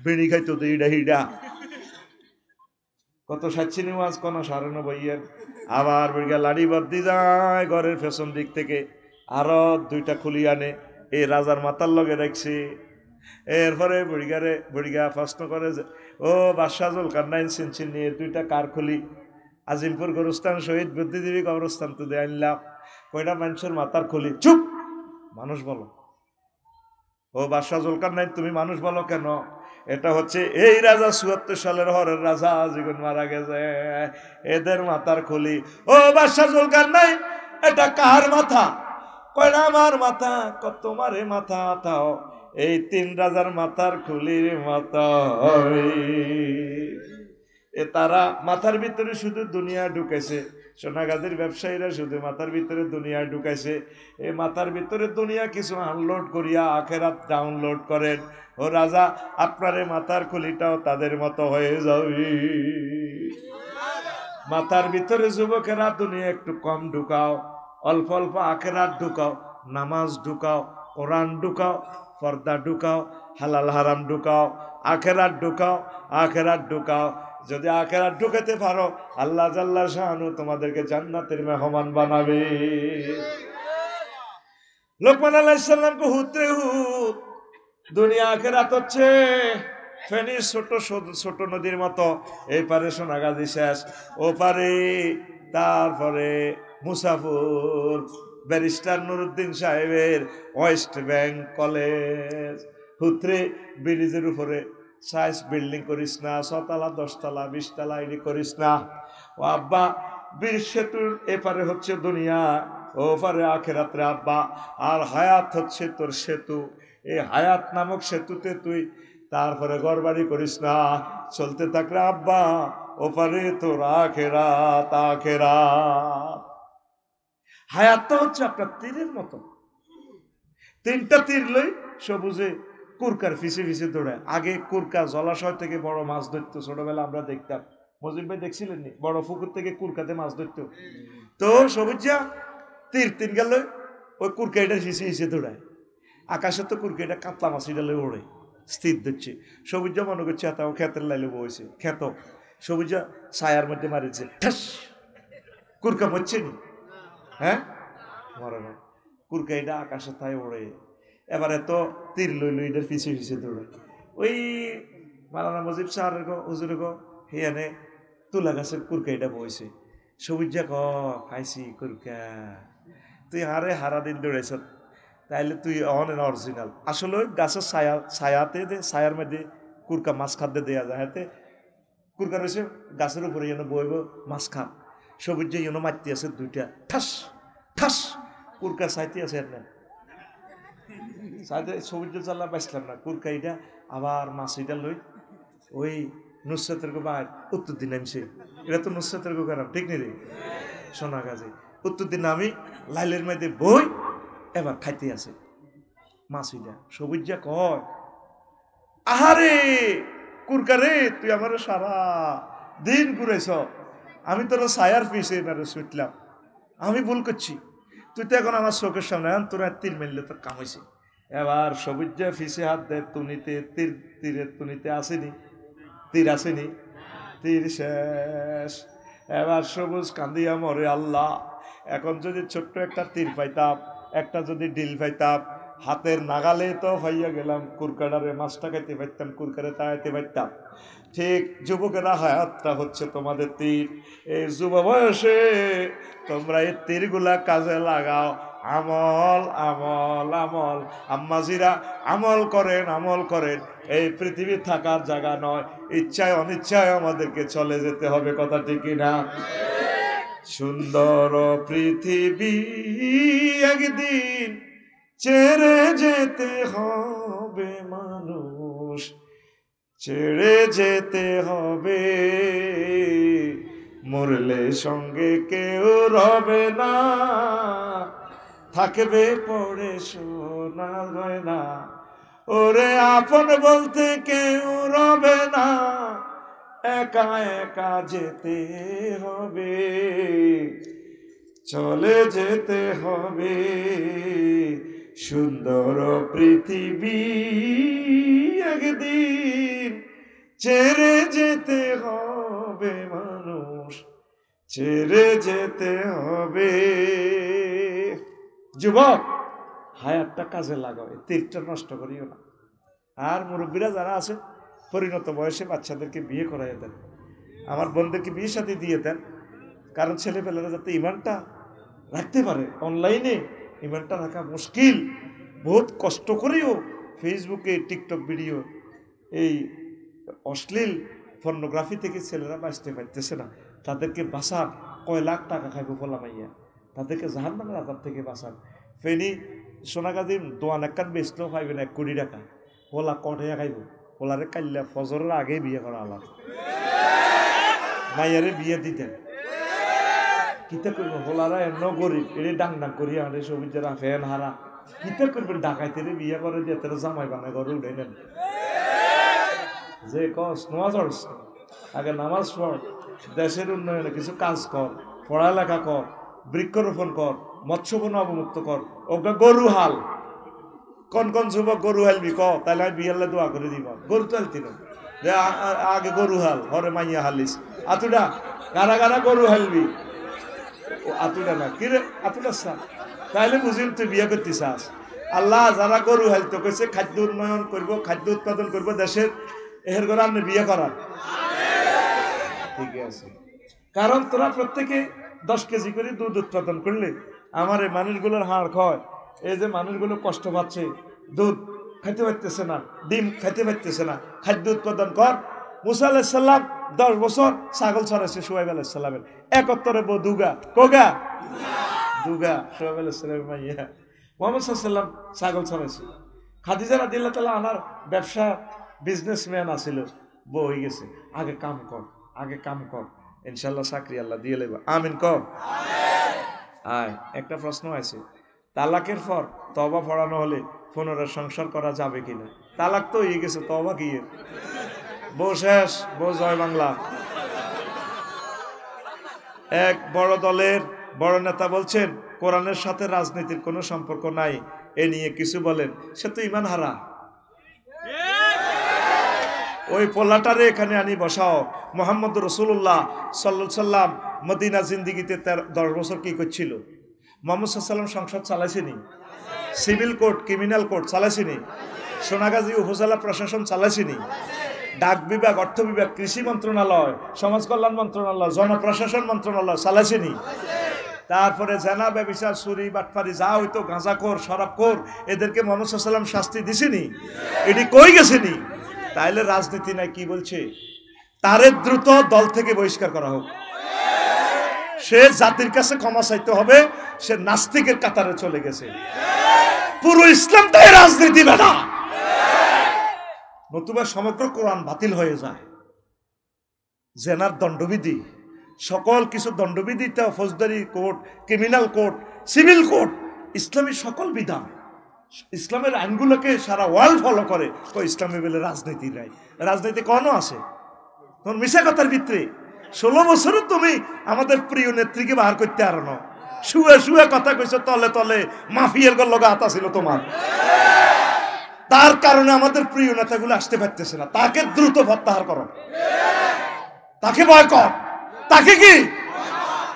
বেড়ি খাইতো তো এইটা হিডা কত সাচ্ছিনি মাছ কোন ৯৭ আবার বেড়িয়া লাড়ি বাদ্দি যায় ঘরের পেছন দিক থেকে, আরো 2টা খুলি আনে, এই রাজার মাথার লগে রাখছে। এরপরে বুড়িগা প্রশ্ন করে যে ও বাদশা জুলকারনাইন চিনছেন নিয়ে 2টা কার খুলি? আজিমপুর গোরস্থান শহীদ বুদ্ধিজীবী কবরস্থান তো দিয়ে আনলাম, কয়টা মানুষের মাথার খুলি? চুপ! মানুষ বলো। ও বাদশা জুলকারনাইন তুমি মানুষ বলো কেন? এটা হচ্ছে এই রাজা ৭৪ সালের হরের রাজা জীবন মারা গেছে, এদের মাথার খুলি। ও বাদশা জুলকারনাইন এটা কার মাথা? কয়টা আমার মাথা। তোমারে মাথা তাও এই 3 রাজার মাথার খুলির মাথা। তারা মাথার ভিতরে শুধু দুনিয়া ঢুকেছে, সোনাগাজীর ব্যবসায়ীরা শুধু মাথার ভিতরে দুনিয়া ঢুকাইছে। এই মাথার ভিতরে দুনিয়া কিছু আনলোড করিয়া আখেরাত ডাউনলোড করেন। ও রাজা আপনার এই মাথার খুলিটাও তাদের মতো হয়ে যাবে। মাথার ভিতরে যুবকেরা দুনিয়া একটু কম ঢুকাও, অল্প অল্প আখেরাত ঢুকাও, নামাজ ঢুকাও, কোরআন ঢুকাও, পর্দা ঢুকাও, হালাল হারাম ঢুকাও, আখেরাত ঢুকাও, আখেরাত ঢুকাও। যদি আখেরাত ঢুকাতে পারো আল্লাহ জাল্লা শাআনু তোমাদেরকে জান্নাতের মেহমান বানাবে। লোকমান আলাইহিস সালামকে হুতরে হুত দুনিয়া আখেরাত হচ্ছে ফেনীর ছোট নদীর মতো, এই পারে সোনাগাজী শেষ, ও পারে তারপরে মুসাফুর ব্যারিস্টার নুরুদ্দিন সাহেবের ওয়েস্ট ব্যাংক কলেজ। হুতরে ব্রিজের উপরে সাইজ বিল্ডিং করিস না, 6 তলা 10 তলা 20 তলা এটি করিস না। ও আব্বা বীর সেতুর এপারে হচ্ছে দুনিয়া, ও পারে আখেরাতে আব্বা। আর হায়াত হচ্ছে তোর সেতু, এই হায়াত নামক সেতুতে তুই তারপরে ঘরবাড়ি করিস না, চলতে থাকলে আব্বা ওপারে তোর আখেরাত। আখেরাত হায়াতটা হচ্ছে আপনার তীরের মতো, 3টা তীর লই সবুজে কুরকার ফিসে ফিসে দৌড়ায়। আগে কুরকা জলাশয় থেকে বড় মাছ ধরতো, ছোটবেলা আমরা দেখতাম। মজিদ ভাই দেখছিলেন নি? বড় পুকুর থেকে কুরকাতে মাছ ধরতো। তো সবুজা তীর 3 গেল, ওই কুরকাইটা ফিসে ফিসে দৌড়ায়। আকাশে তো কুরকাইটা কাতলা মাছ এটা ওড়ে স্থির ধরছে। সবুজা মনে করছে তাও ক্ষেতের লাইলে বইছে, ক্ষেত সবুজা ছায়ার মধ্যে মারিছে, ঠাস কুরকা মরছে নি? হ্যাঁ মরে না, কুরকাইটা আকাশে তাই ওড়ে। এবারে তো তীর লইল এটার পিছিয়ে পিছিয়ে দৌড়ে। ওই মালানা মজিব সাহারের গো হুজুর গো হিয়ানে তুলা গাছের কুরকাইটা বইছে। সবুজা ক খাইছি কুরকা, তুই হারে হারা দিন দৌড়াইছ, তাইলে তুই অনেক অরিজিনাল। আসলে গাছের ছায়াতে ছায়ার মধ্যে কুরকা মাছ খাদ্যে দেওয়া যায়, হাতে কুরকা রয়েছে গাছের উপরে যেন বইব মাছ খা। সবুজ যেন মারতে আছে 2টা, ঠাস ঠাস কুরকা চাইতে আছে না, সবুজ চাল্লা পাইছিলাম না। কুরকাইটা আবার মাছিটা লই ওই নুসরাতের গো বাইর উত্তর দিন নামছে। এটা তো নুসরাতের গো খারাপ, ঠিক নেই রে সোনা গাছে। উত্তর দিন আমি লাইলের মধ্যে বই এবার খাইতে আছে মাছিটা। সবুজা কয় আহারে কুরকারে তুই আমার সারা দিন ঘুরেছ, আমি তোর ছায়ার পিছে এনারে ছুটলাম, আমি ভুল করছি, তুই তো এখন আমার চোখের সামনে তোর তীর মেললে তোর কাম হয়েছে। এবার সবুজা ফিসে হাত দেয় তুনিতে, তীরের তুনিতে আসেনি, তীর আসেনি, তীর শেষ। এবার সবুজ কান্দিয়া মরে, আল্লাহ এখন যদি ছোট্ট একটা তীর পাইতাম, একটা যদি ডিল পাইতাম, হাতের নাগালে তো পাইয়া গেলাম, কুরকাডারে মাছটা খাইতে পারতাম, কুরকারে তাইতে পারতাম। ঠিক যুবকেরা হায়াতটা হচ্ছে তোমাদের তীর। এই যুব বয়সে তোমরা এই তীরগুলা কাজে লাগাও। আমল আমল আমল, আম্মাজিরা আমল করেন, আমল করেন। এই পৃথিবী থাকার জায়গা নয়, ইচ্ছায় অনিচ্ছায় আমাদেরকে চলে যেতে হবে, কথা ঠিক না? সুন্দর পৃথিবী একদিন ছেড়ে যেতে হবে মানুষ, ছেড়ে যেতে হবে, মরলে সঙ্গে কেউ রবে না, থাকবে পড়ে সোনা গয়না, ওরে আপন বলতে কেউ রবে না, একা একা যেতে হবে, চলে যেতে হবে সুন্দর পৃথিবী, একদিন ছেড়ে যেতে হবে মানুষ, ছেড়ে যেতে হবে। যুবক, হায়াতটা কাজে লাগাও, তীরটা নষ্ট করিও না। আর মুরব্বীরা যারা আছে পরিণত বয়সে বাচ্চাদেরকে বিয়ে করাই দেন, আমার বোনদেরকে বিয়ে সাথে দিয়ে দেন, কারণ ছেলেপেলেরা যাতে ইমানটা রাখতে পারে। অনলাইনে ইমানটা রাখা মুশকিল, বহুত কষ্ট করেও ফেসবুকে টিকটক ভিডিও, এই অশ্লীল পর্নোগ্রাফি থেকে ছেলেরা বাঁচতে পারতেছে না। তাদেরকে বাঁচান, কয় লাখ টাকা খাইব ফলামাইয়া, তাদেরকে জাহান্নামের আযাব থেকে বাঁচান। ফেনি সোনাগাজী দোয়ান একখান বেচলেও খাইবে না 1 কোটি টাকা, ওলা কটাইয়া খাইব। ওলারে কাল্লা ফজরের আগে বিয়ে করা আলাপ, মাইয়ারে বিয়ে দিতেন কিতা করবেন। হোলারা এমন গরিব, এরে ডাং ডাং করিয়া আনে সবুজ যারা ফ্যান হারা, কিতা করবেন। ডাকাইতেরে বিয়ে করে দিয়ে তারা জামাই বানায় ঘরে উঠে নেন। যে কস নামাজ পড়ছ, আগে নামাজ পড়, দেশের উন্নয়নে কিছু কাজ কর, পড়ালেখা কর, বৃক্ষরোপণ কর, মৎস্যবন অবমুক্ত কর। ওকে গরু হাল, কোন কোন যুবক গরু হালবি ক, তাহলে আমি বিয়ালে দোয়া করে দিব। গরু তো হালতি না, যে আগে গরু হাল, হরে মাইয়া হালিস। আতুডা গারা গারা গরু হালবি, আতুডা না কিরে আতুডা সা, তাহলে বুঝিম তুই বিয়ে করতে চাস। আল্লাহ যারা গরু হালতো কইছে খাদ্য উন্নয়ন করব, খাদ্য উৎপাদন করব দেশের, এর করে আপনি বিয়ে করার ঠিক আছে। কারণ তোরা প্রত্যেকে 10 কেজি করে দুধ উৎপাদন করলে আমার এই মানুষগুলোর হাড় খয়, এই যে মানুষগুলো কষ্ট পাচ্ছে, দুধ খাইতে পারতেছে না, ডিম খাইতে পারতেছে না, খাদ্য উৎপাদন কর। মুসা আলাইহিস সালাম 10 বছর ছাগল ছড়াইছে শুআয়ব আলাইহিস সালামের 71 বউ দুগা, কোগা দুগা, শুআয়ব আলাইহিস সালামের মাইয়া। মুহাম্মদ সাল্লাল্লাহু আলাইহি ওয়াসাল্লাম ছাগল ছড়াইছে। খাদিজা রাদিয়াল্লাহু তাআলা আনার ব্যবসা, বিজনেসম্যান আছিল, বউ হয়ে গেছে। আগে কাম কর, আগে কাম কর, ইনশাআল্লাহ চাকরি আল্লাহ দিয়ে লেবা। আমিন কর। আয় একটা প্রশ্ন আছে, তালাকের পর তওবা পড়ানো হলে পুনরায় সংসার করা যাবে কিনা? তালাক তো হয়ে গেছে, তওবা কি? বউ শেষ, বউ জয় বাংলা। এক বড় দলের বড় নেতা বলছেন কোরআনের সাথে রাজনীতির কোনো সম্পর্ক নাই, এ নিয়ে কিছু বলেন। সে তো ইমান হারা। ওই পোলাটারে এখানে আনি বসাও। মুহাম্মদ রাসূলুল্লাহ সাল্লাল্লাহু আলাইহি সাল্লাম মদিনা জিন্দেগিতে 10 বছর কি করছিল? মুহাম্মদ সাল্লাল্লাহু আলাইহি সাল্লাম সংসদ চালাইছেনি, সিভিল কোর্ট, ক্রিমিনাল কোর্ট চালাইছেনি, সোনাগাজী উপজেলা প্রশাসন চালাইছেনি, ডাক বিভাগ, অর্থ বিভাগ, কৃষি মন্ত্রণালয়, সমাজ কল্যাণ মন্ত্রণালয়, জনপ্রশাসন মন্ত্রণালয় চালাইছেনি। তারপরে জেনা, ব্যভিচার, চুরি, বাটপারি যা হইতো, গাঁজাখোর, শরাবখোর, এদেরকে মুহাম্মদ সাল্লাল্লাহু আলাইহি সাল্লাম শাস্তি দিছেনি? এটি কই গেছেনি? তাইলে রাজনীতি নাই। কি বলছে? তারে দ্রুত দল থেকে বহিষ্কার করা হোক। সে জাতির কাছে ক্ষমা চাইতে হবে, সে নাস্তিকের কাতারে চলে গেছে। পুরো ইসলামটাই রাজনীতি বেটা, নতুবা সমগ্র কোরআন বাতিল হয়ে যায়। জেনার দণ্ডবিধি, সকল কিছু দণ্ডবিধিটা, ফৌজদারি court, criminal court, civil court, ইসলামী সকল বিধান, ইসলামের আইনগুলোকে সারা ওয়ার্ল্ড ফলো করে। ইসলামে বলে রাজনীতি নাই, রাজনীতি কোনো আছে তোমার মিশা কথার ভিতরে। 16 বছরও তুমি আমাদের প্রিয় নেত্রীকে বাহার করতে আর না, শুয়ে শুয়ে কথা কইছো, তলে তলে মাফিয়ার লগা হাত ছিল তোমার। তার কারণে আমাদের প্রিয় নেতাগুলো আসতে পারতেছে না। তাকে দ্রুত প্রত্যাহার করো, তাকে বয়কট, তাকে কি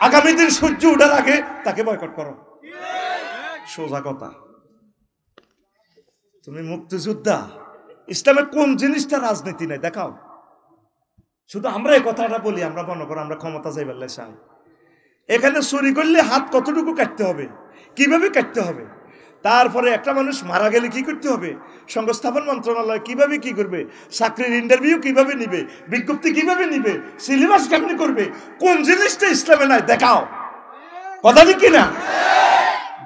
আগামী দিন সূর্য উঠার আগে তাকে বয়কট করো। সোজা কথা। তুমি মুক্তিযোদ্ধা, ইসলামে কোন জিনিসটা রাজনীতি নাই দেখাও। শুধু আমরা এই কথাটা বলি, আমরা মনে করো আমরা ক্ষমতা যাইবার চাই। এখানে চুরি করলে হাত কতটুকু কাটতে হবে, কিভাবে কাটতে হবে, তারপরে একটা মানুষ মারা গেলে কি করতে হবে, সংস্থাপন মন্ত্রণালয় কিভাবে কি করবে, চাকরির ইন্টারভিউ কিভাবে নিবে, বিজ্ঞপ্তি কিভাবে নিবে, সিলেবাস কেমনি করবে, কোন জিনিসটা ইসলামে নাই দেখাও। কথা ঠিক কিনা?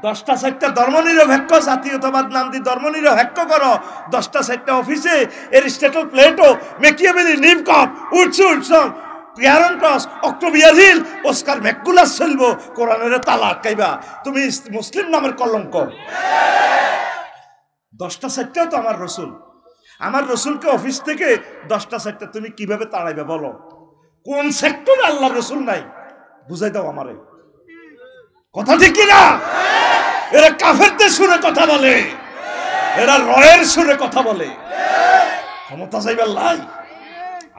10টা 4টা ধর্মনিরপেক্ষ জাতীয়তাবাদ নাম দিয়ে ধর্মনিরপেক্ষ করো। 10টা 4টা অফিসে এরিস্টটল, প্লেটো, মেকিয়াভেলি, নিমকট, উডসন, পিয়ারন ক্রস, অক্টোবিয়ার হিল, অস্কার ম্যাকুলাস চলবো, কোরআনের তালা আটকাইবা। তুমি মুসলিম নামের কলঙ্ক। 10টা 4টাও তো আমার রসুল। আমার রসুলকে অফিস থেকে 10টা 4টা তুমি কিভাবে তাড়াইবে বলো? কোন সেক্টরে আল্লাহ রসুল নাই বুঝাই দাও আমারে। কথা ঠিক কিনা? এরা কাফেরদের সুরে কথা বলে, এরা রয়ের সুরে কথা বলে। ক্ষমতা চাইবার লাই,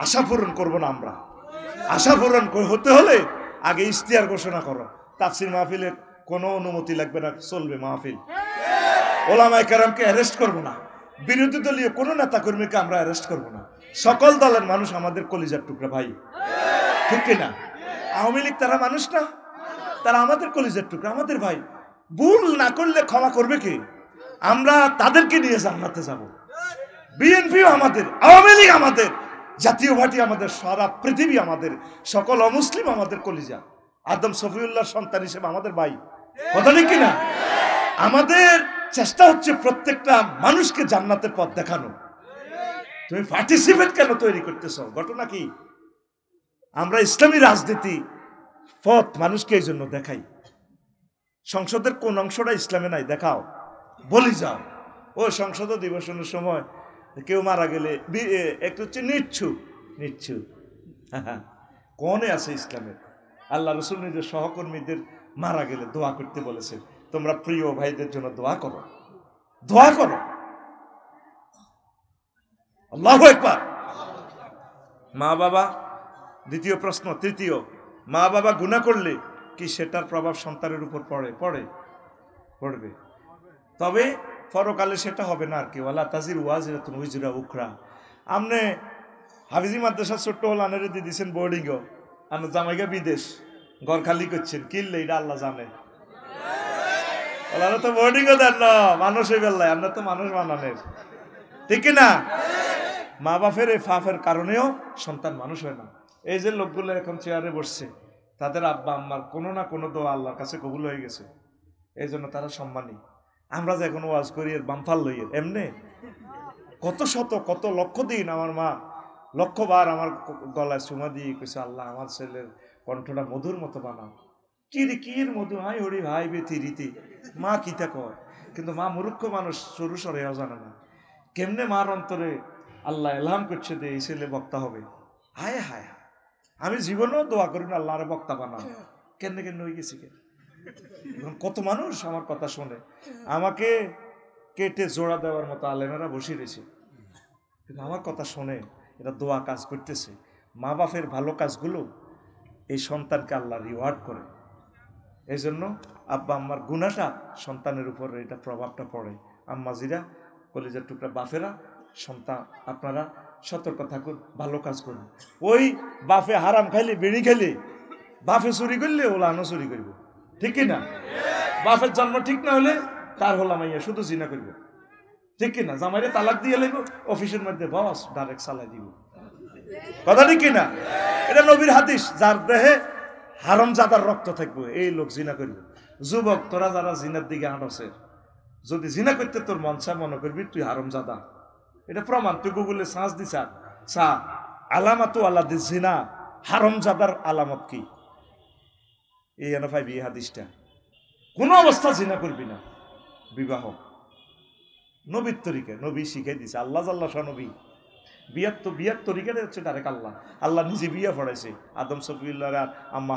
আশা পূরণ করবো না আমরা। আশা পূরণ হতে হলে আগে ইশতেহার ঘোষণা করো। তাফসীর মাহফিলের কোনো অনুমতি লাগবে না, চলবে মাহফিল। ওলামায়ে কেরামকে অ্যারেস্ট করবো না, বিরোধী দলীয় কোনো নেতা কর্মীকে আমরা অ্যারেস্ট করবো না। সকল দলের মানুষ আমাদের কলিজার টুকরা ভাই, ঠিক কিনা? আওয়ামী লীগ তারা মানুষ না? তারা আমাদের কলিজার টুকরা, আমাদের ভাই। ভুল না করলে ক্ষমা করবে কে? আমরা তাদেরকে নিয়ে জান্নাতে যাব। বিএনপিও আমাদের, আওয়ামী লীগ আমাদের, জাতীয় পার্টি আমাদের, সারা পৃথিবী আমাদের, সকল অমুসলিম আমাদের কলিজা। আদম শফিউল্লাহর সন্তান হিসেবে আমাদের ভাই। কথা ঠিক কিনা? আমাদের চেষ্টা হচ্ছে প্রত্যেকটা মানুষকে জান্নাতের পথ দেখানো। তুমি পার্টিসিপেট কেন তৈরি করতেছ? ঘটনা কি? আমরা ইসলামী রাজনীতি পথ মানুষকে এই জন্য দেখাই। সংসদের কোন অংশটা ইসলামে নাই দেখাও, বলি যাও। ও সংসদ অধিবেশনের সময় কেউ মারা গেলে একটু হচ্ছে নিচ্ছু কোনে আছে ইসলামের? আল্লাহ রসুল নিজের সহকর্মীদের মারা গেলে দোয়া করতে বলেছেন, তোমরা প্রিয় ভাইদের জন্য দোয়া করো, দোয়া করো। আল্লাহু আকবার। মা বাবা, দ্বিতীয় প্রশ্ন। তৃতীয়, মা বাবা গুনাহ করলে কি সেটার প্রভাব সন্তানের উপর পড়বে? তবে পরকালে সেটা হবে না আর কি। ওয়ালা তাজির ওয়াজিরাতুন উজরা উখরা। আমনে হাফিজি মাদ্রাসা ছোট্ট হল আনারে দিয়ে দিয়েছেন বোর্ডিংও, আর জামাইগা বিদেশ, ঘর খালি করছেন, কিনলে এটা আল্লাহ জানে। ওনারা তো বোর্ডিংও দেন না, মানুষ হয়ে বেল্লায়, আমরা তো মানুষ বানানের, ঠিক না? মা বাপের এই ফাফের কারণেও সন্তান মানুষ হয় না। এই যে লোকগুলো এখন চেয়ারে বসছে, তাদের আব্বা আম্মার কোনো না কোনো দোয়া আল্লাহর কাছে কবুল হয়ে গেছে, এই জন্য তারা সম্মানী। আমরা যে এখন ওয়াজ করি এর বামফাল লইয়ে এমনি কত লক্ষ দিন আমার মা লক্ষবার আমার গলায় চুমা দিয়ে কইছে, আল্লাহ আমার ছেলের কণ্ঠটা মধুর মতো বানাও। কির মধু, হাই হরি ভাই বেথি রীতি। মা কিতা কয়, কিন্তু মা মূর্খ মানুষ, সরু সরেও জানে না কেমনে মার অন্তরে আল্লাহ এলহাম করছে যে এই ছেলে বক্তা হবে। হায় হায়, আমি জীবনেও দোয়া করি না আল্লাহ আরে বক্তা বানাও। কেন হয়ে গেছি কেন? কত মানুষ আমার কথা শোনে, আমাকে কেটে জোড়া দেওয়ার মতো আলেমেরা বসে রয়েছে, কিন্তু আমার কথা শোনে, এটা দোয়া কাজ করতেছে। মা বাপের ভালো কাজগুলো এই সন্তানকে আল্লাহ রিওয়ার্ড করে। এই জন্য আব্বা আম্মার গুনাহটা সন্তানের উপর এটা প্রভাবটা পড়ে। আম্মাজিরা, কলিজার টুকরা বাপেরা, সন্তান আপনারা সতর্ক থাকুন, ভালো কাজ করুন। ওই বাপে হারাম খাইলে, বিড়ি খাইলে, বাপে চুরি করলে ওলানো চুরি করব, ঠিক কিনা? বাপের জন্ম ঠিক না হলে তার হলাম মাইয়া শুধু জিনা করব, ঠিক কিনা? জামাইরে তালাক দিয়ে লাগবো, অফিসের মধ্যে বস ডাইরেক্ট চালাই দিব, কথা ঠিক কিনা? এটা নবীর হাদিস, যার দেহে হারামজাদার রক্ত থাকবে এই লোক জিনা করবে। যুবক, তোরা যারা জিনার দিকে হাঁটছে, যদি জিনা করতে তোর মন চায়, মনে করবি তুই হারামজাদা। এটা প্রমাণ, তুই গুগলে সার্চ দিছা, আলামাতু আলাদি জিনা, হারামজাদার আলামত কি? এই এনফাই বিয়ে হাদিসটা। কোনো অবস্থা জিনা করবি না। বিবাহ নবীর তরিকা, নবী শিখাই দিছে, আল্লাহ জাল্লা নবী। বিয়ার তরিকাটা হচ্ছে ডাইরেক্ট আল্লাহ নিজে বিয়া পড়াইছে আদম সফিউল্লাহ আর আম্মা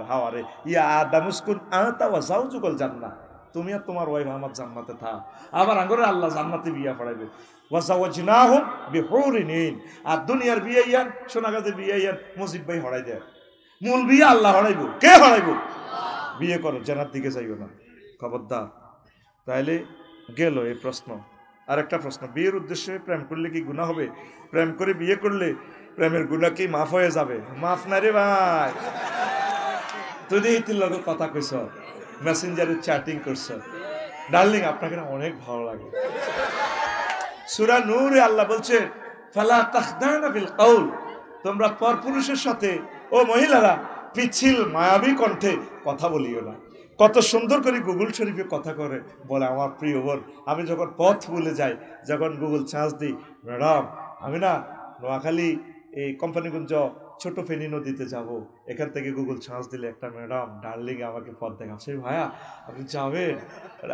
হাওয়ারে, ইয়া আদামুসকুন আতা ওয়া যাওজুকাল জান্নাহ, তুমি আর তোমার ওয়াইফ আমার জান্নাতে থাক। আবার আঙ্গরে আল্লাহ জান্নাতে বিয়া পড়াইবে, ওয়া যাওয়াজনাহুম বিহুরিন ঈন। আর দুনিয়ার বিয়া ইয়ান, সোনাগাজের বিয়া ইয়ান মজিদ ভাই হড়াই দেয়। মূল বিয়া আল্লাহ হড়াইব। কে হড়াইব? বিয়ে করো, জান্নাত দিকে যাইও না, খবরদার। তাইলে গেল এই প্রশ্ন। আরেকটা প্রশ্ন, বিয়ের উদ্দেশ্যে প্রেম করলে কি গুনাহ হবে? প্রেম করে বিয়ে করলে প্রেমের গুনাহ কি মাফ হয়ে যাবে? মাফ না রে ভাই। তুই এই লোক কথা কইছ, মেসেঞ্জারে চ্যাটিং করছ, ডার্লিং আপনাকে না অনেক ভালো লাগে। সূরা নূরে আল্লাহ বলছে, ফালা তাখদানা বিল কওল, তোমরা পরপুরুষের সাথে ও মহিলারা পিছিল মায়াবী কণ্ঠে কথা বলিও না। কত সুন্দর করে গুগল শরীফে কথা করে বলে আমার প্রিয় বোন। আমি যখন পথ ভুলে যাই, যখন গুগল চার্জ দিই, ম্যাডাম আমি না নোয়াখালী এই কোম্পানিগঞ্জ ছোট ফেনী নদীতে যাব, এখান থেকে গুগল সার্চ দিলে একটা ম্যাডাম ডার্লিং আমাকে পথ দেখাচ্ছে। ভাইয়া আপনি যাবেন,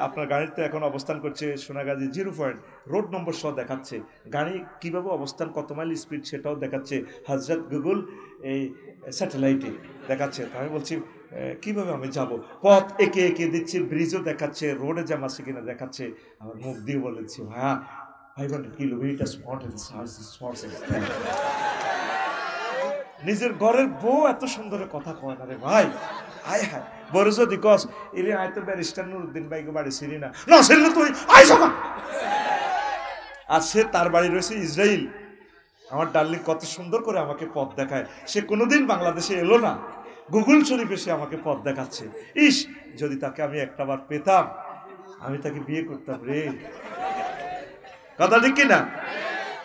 আপনার গাড়িতে এখন অবস্থান করছে সোনাগাজী 0 রোড নম্বর সহ দেখাচ্ছে, গাড়ি কিভাবে অবস্থান, কত মাইল স্পিড সেটাও দেখাচ্ছে, হজরত গুগল এই স্যাটেলাইটে দেখাচ্ছে। তো আমি বলছি কিভাবে আমি যাব, পথ এঁকে এঁকে দিচ্ছে, ব্রিজও দেখাচ্ছে, রোডে জ্যাম আছে কিনা দেখাচ্ছে। আমার মুখ দিয়ে বলেছি ভাইয়া 500 কিলোমিটার স্পট নিজের ঘরের বউ এত সুন্দর কথা কয় না রে ভাই। আয় হায় বড় যদি কস এরে আয় তো ব্যারিস্টার নুরুদ্দিন ভাইকে বাড়ি ছিলি না, না ছিল তুই আয় সকা। আর সে তার বাড়ি রয়েছে ইসরায়েল। আমার ডার্লিং কত সুন্দর করে আমাকে পথ দেখায়, সে কোনোদিন বাংলাদেশে এলো না, গুগল শরীফে সে আমাকে পথ দেখাচ্ছে। ইস যদি তাকে আমি একটাবার পেতাম আমি তাকে বিয়ে করতাম রে। কথা ঠিক কিনা?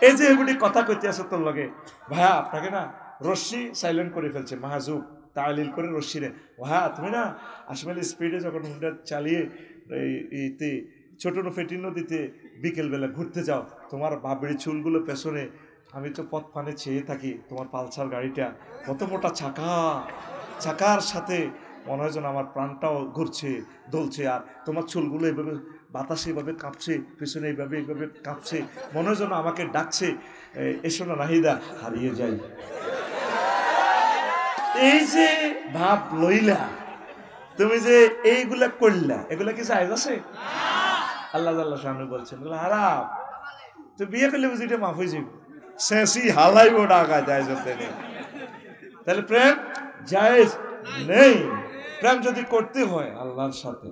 এই যে এগুলি কথা কইতে আছে তোর লগে, ভাইয়া আপনাকে না রশ্মি সাইলেন্ট করে ফেলছে, মাহাজুব তালিল করে রশ্মি রে, ভাইয়া তুমি না আসলে স্পিডে যখন হুন্ডা চালিয়ে এইতে ছোট ফেটি নদীতে বিকেলবেলা ঘুরতে যাও, তোমার বাবরি চুলগুলো পেছনে, আমি তো পথ পানে চেয়ে থাকি, তোমার পালসার গাড়িটা কত মোটা চাকা, চাকার সাথে মনে হয় যেন আমার প্রাণটাও ঘুরছে দোলছে, আর তোমার চুলগুলো এইভাবে বাতাসে এইভাবে কাঁপছে, পিছনে এইভাবে এইভাবে কাঁপছে, মনে হয় যেন আমাকে ডাকছে, এসো না নাহিদা হারিয়ে যাই। এই যে ভাব লইলা তুমি, যে এইগুলা করলা, এগুলা কি জায়েজ আছে? আল্লাহ আল্লাহ সামনে বলছেন হারাম। তো বিয়ে করলে বুঝি এটা মাফ হয়ে যাবে, শেষই হালাইব ডাকা যায় যেতে নেই। তাহলে প্রেম জায়েজ নেই। প্রেম যদি করতে হয় আল্লাহর সাথে,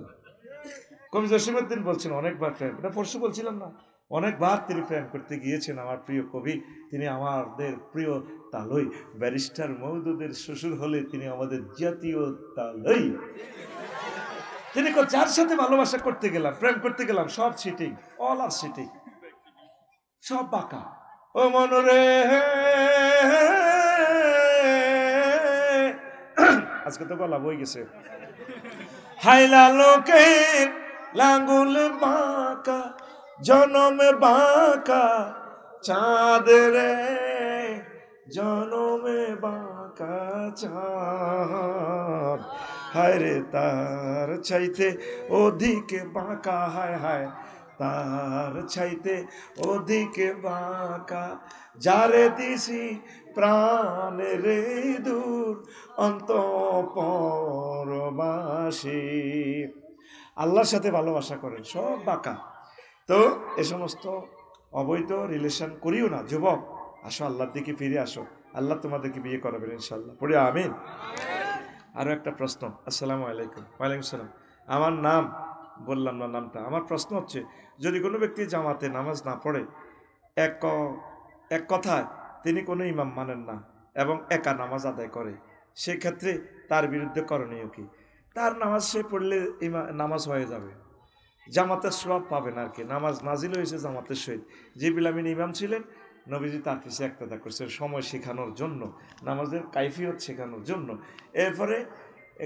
কবি জসিমউদ্দিন বলছেন অনেকবার প্রেম, এটা পরশু বলছিলাম না, অনেকবার তিনি প্রেম করতে গিয়েছেন। আমার প্রিয় কবি, তিনি আমাদের প্রিয় তালই, ব্যারিস্টার মওদুদের শ্বশুর হলে তিনি আমাদের জাতীয় তালই। তিনি যার সাথে ভালোবাসা করতে গেলাম, প্রেম করতে গেলাম, সব সিটিং, অল আর সিটিং, সব বাঁকা। ও মনরে আজকে তো গলা বই গেছে। হাইলা লোকের লাঙ্গুল বাঁকা, জনমে বাঁকা চাঁদ রে, জনমে বাঁকা চাঁদ, হায় রে তার চাইতে ওদিকে বাঁকা, হায় হায় তার চাইতে ওদিকে বাঁকা, যারে দিছি প্রাণের দূর অন্তঃপরবাসী। আল্লাহর সাথে ভালোবাসা করেন, সব বাঁকা। তো এ সমস্ত অবৈধ রিলেশন করিও না যুবক, আসো আল্লাহর দিকে ফিরে আসো, আল্লাহ তোমাদেরকে বিয়ে করাবেন ইনশাল্লাহ, পড়ে আমিন। আরো একটা প্রশ্ন। আসসালামু আলাইকুম। ওয়ালাইকুম সালাম। আমার নাম বললাম না নামটা। আমার প্রশ্ন হচ্ছে, যদি কোনো ব্যক্তি জামাতে নামাজ না পড়ে, এক কথায় তিনি কোনো ইমাম মানেন না এবং একা নামাজ আদায় করে, সেক্ষেত্রে তার বিরুদ্ধে করণীয় কি? তার নামাজ সে পড়লে নামাজ হয়ে যাবে, জামাতের সওয়াব পাবেন আর কি। নামাজ নাজিল হয়েছে জামাতের সহিত। জিবরিল আমিন ইমাম ছিলেন, নবীজি তার পিছিয়ে একতাদা করছেন সময় শেখানোর জন্য, নামাজের কাইফিয়ত শেখানোর জন্য। এরপরে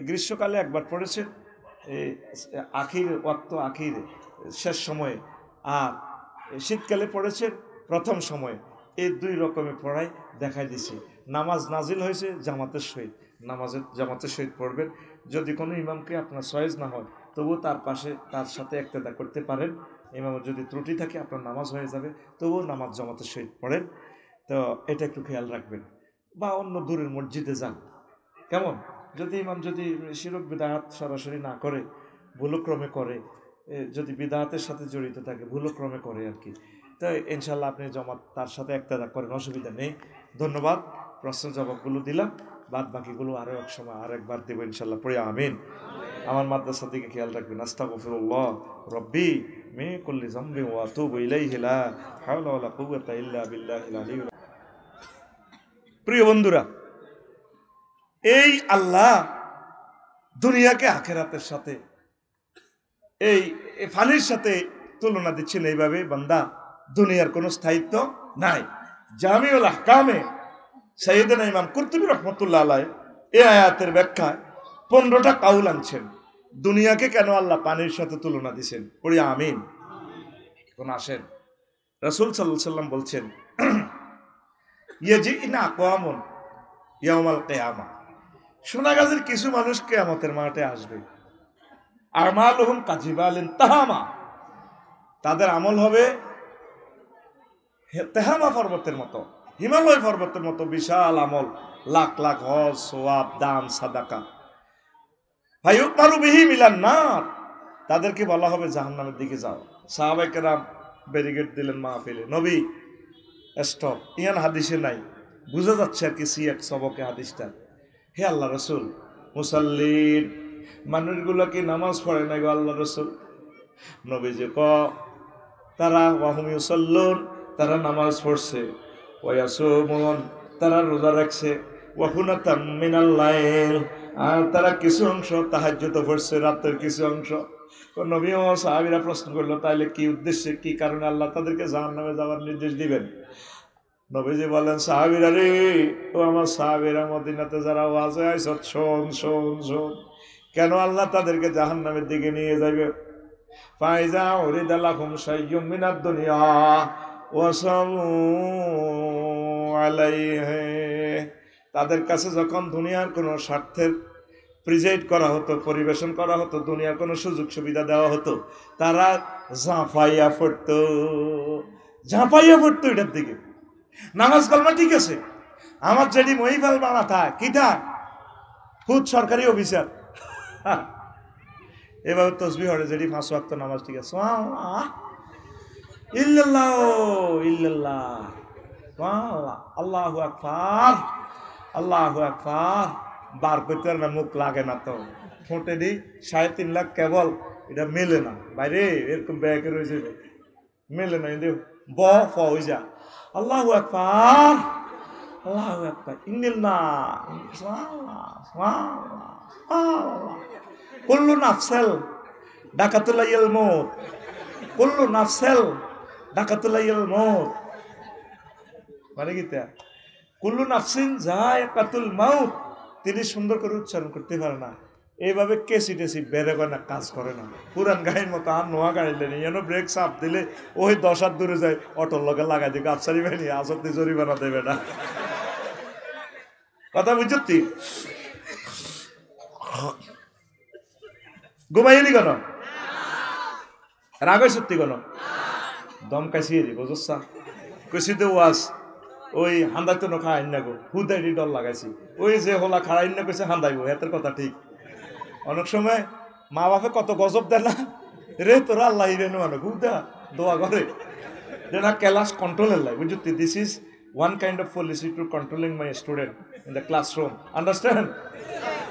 গ্রীষ্মকালে একবার পড়েছেন আখির ওয়াক্ত, আখির শেষ সময়ে, আর শীতকালে পড়েছেন প্রথম সময়ে। এই দুই রকমে পড়াই দেখাই দিছি। নামাজ নাজিল হয়েছে জামাতের সহিত, জামাতের সহিত পড়বেন। যদি কোনো ইমামকে আপনার চয়েস না হয়, তবুও তার পাশে তার সাথে একতেদা করতে পারেন। ইমামের যদি ত্রুটি থাকে আপনার নামাজ হয়ে যাবে, তবুও নামাজ জামাতের সহিত পড়েন। তো এটা একটু খেয়াল রাখবেন। বা অন্য দূরের মসজিদে যান, কেমন? যদি ইমাম যদি শিরক বিদআত সরাসরি না করে, ভুলক্রমে করে, যদি বিদআতের সাথে জড়িত থাকে ভুলক্রমে করে আর কি, তো ইনশাল্লাহ আপনি জামাত তার সাথে একতেদা করেন, অসুবিধা নেই। ধন্যবাদ। প্রশ্ন জবাবগুলো দিলাম, বাদ বাকিগুলো আরও এক সময় আরেকবার দেবো ইনশাল্লাহ, পড়ে আমিন। আমার মাদ্রাসার দিকে খেয়াল রাখবেন। আস্তাগফিরুল্লাহ রব্বি মিন কুল্লি যামবিন ওয়া আতুবু ইলাইহি লা হাওলা ওয়ালা কুওয়াতা ইল্লা বিল্লাহিল আলিয়্যিল। প্রিয় বন্ধুরা, এই আল্লাহ দুনিয়াকে আখিরাতের সাথে, এই ফানির সাথে তুলনা দিচ্ছেন এইভাবে, বান্দা দুনিয়ার কোনো স্থায়িত্ব নাই। জামিউল আহকামে সাইয়েদনা ইমাম কুরতুবী রাহমাতুল্লাহ আলাইহি এই আয়াতের ব্যাখ্যায় 15টা কাউল আনছেন। দুনিয়াকে কেন আল্লাহ পানির সাথে তুলনা দিচ্ছেন, পড়ি আমিন। এখন আসেন, রাসূল সাল্লাল্লাহু আলাইহি ওয়াসাল্লাম বলছেন, ইয়াজিনা আকওয়ামুন ইয়াউমাল কিয়ামা। সোনাগাজীর কিছু মানুষ কিয়ামতের মাঠে আসবে, আমালুহুম কাজিবালিন তাহামা, তাদের আমল হবে তেহামা পর্বতের মতো, হিমালয় পর্বতের মতো বিশাল আমল, লাখ লাখ হজ, সওয়াব, দান, সাদাকা। ফায়ুকমারু বিহি মিলান নার, তাদেরকে বলা হবে জাহান্নামের দিকে যাও। সাহাবায়ে কেরাম ব্যারিকেড দিলেন মাহফিলে, নবী স্টপ, ইয়ান হাদিসে নাই, বুঝা যাচ্ছে আর কি সিয়াক সবকে হাদিসটা। হে আল্লাহ রসুল, মুসাল্লিন মানুষগুলো কি নামাজ পড়ে না গো আল্লাহ রসুল? নবীজি ক তারা ওয়াহুম ইউসাল্লুন, তারা নামাজ পড়ছে, ওয়ায়াসুমুন, তারা রোজা রাখছে, ওয়াহুনাতাম মিনাল লাইল, আর তারা কিছু অংশ তাহাজ্জুদ পড়ছে, রাতের কিছু অংশ। নবী ও সাহাবীরা প্রশ্ন করলো, তাইলে কি উদ্দেশ্যে, কি কারণে আল্লাহ তাদেরকে জাহান্নামে যাওয়ার নির্দেশ দিবেন? নবীজি বলেন, সাহাবীরা রে, ও আমার সাহাবীরা, মদিনাতে যারা ওয়াজে আইছ, শোন শোন শোন, কেন আল্লাহ তাদেরকে জাহান্নামের দিকে নিয়ে যাবে। ফাইজা উরিদা লাহুম শাইয়্যুম মিনাদ দুনিয়া ওয়াসামু আলাইহি, তাদের কাছে যখন দুনিয়ার কোনো স্বার্থের প্রিজাইড করা হতো, পরিবেশন করা হতো, দুনিয়ার কোনো সুযোগ সুবিধা দেওয়া হতো, তারা ঝাঁপাইয়া পড়তো, ঝাঁপাইয়া পড়তো এটার দিকে। নামাজ কালমা ঠিক আছে, আমার যেটি মহিফাল বানা থাক কি থাক, খুদ সরকারি অফিসার, এভাবে তসবিহ হরে যেটি 5 ওয়াক্ত নামাজ ঠিক আছে, ইল্লাল্লাহ ইল্লাল্লাহ আল্লাহু আকবার আল্লাহু আকবার, বার করতে না, মুখ লাগে না তো, ঠোঁটে দি 3.5 লাখ কেবল, এটা মেলে না বাইরে, এরকম ব্যাগে রয়েছে, মেলে না, কিন্তু ব ফ হয়ে যা, আল্লাহু আকবার আল্লাহু আকবার, কুল্লু নাফসেল ডাকাতুল্লাহিল মউত, কুল্লু নাফসেল ডাকাতুল্লাহিল মউত, মানে কি তা কুল্লু নাফসিন যায়কাতুল মাউত, তিনি সুন্দর করে উচ্চারণ করতে পারে না, এইভাবে কেসি টেসি বেড়ে না, কাজ করে না, পুরান গাড়ির মতো আর নোয়া গাড়িলে নেই, যেন ব্রেক চাপ দিলে ওই 10 হাত দূরে যায়, অটোর লগে লাগাই দিকে আফসারি বাহিনী আসতে জরিমানা দেবে না। কথা বুঝছি? ঘুমাইলি কেন, রাগ সত্যি কেন, দম কাশিয়ে দি বুঝছা, কইসিতে ওয়াজ ওই হান্দাই তো খাই না গো, হুদাই ডর লাগাইছি, ওই যে হোলা খাড়াই না কইছে হান্দাইবো, এতের কথা ঠিক। অনেক সময় মা বাপে কত গজব দেয় না রে, তোরা আল্লাহ রেনু মানে হুদা দোয়া করে না, ক্লাস কন্ট্রোলের লাই বুঝলি, this is one kind of policy to controlling my student in the classroom, understand?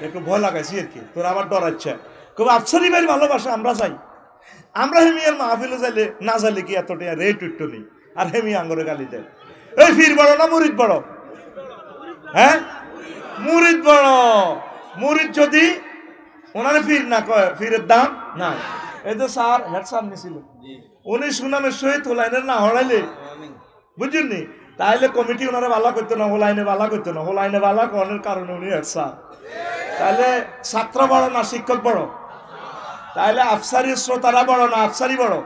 একটু ভয় লাগাইছি আর কি, তোরা আবার ডরাচ্ছে, খুব আফসারি ভাই ভালোবাসা, আমরা যাই, আমরা হেমিয়ার মাহফিলে যাইলে না যাইলে কি এতটা রেট উঠতো নেই, আর হেমি আঙ্গরে গালি দেয়, এই ফির বড় না মুরিদ বড়, হ্যাঁ মুরিদ বড়, মুরিদ যদি ওনারে ফির না কয়, ফিরের দাম না। এই তো স্যার হেড স্যার নিছিল, উনি সুনামের সহিত হোলাইনে না হড়াইলে বুঝলেন, তাইলে কমিটি ওনারা বালা করতো না, হোলাইনে বালা করতো না, হোলাইনে বালা করার কারণে উনি হেড স্যার। তাইলে ছাত্র বড় না শিক্ষক বড়? তাইলে আফসারি শ্রোতারা বড় না আফসারি বড়?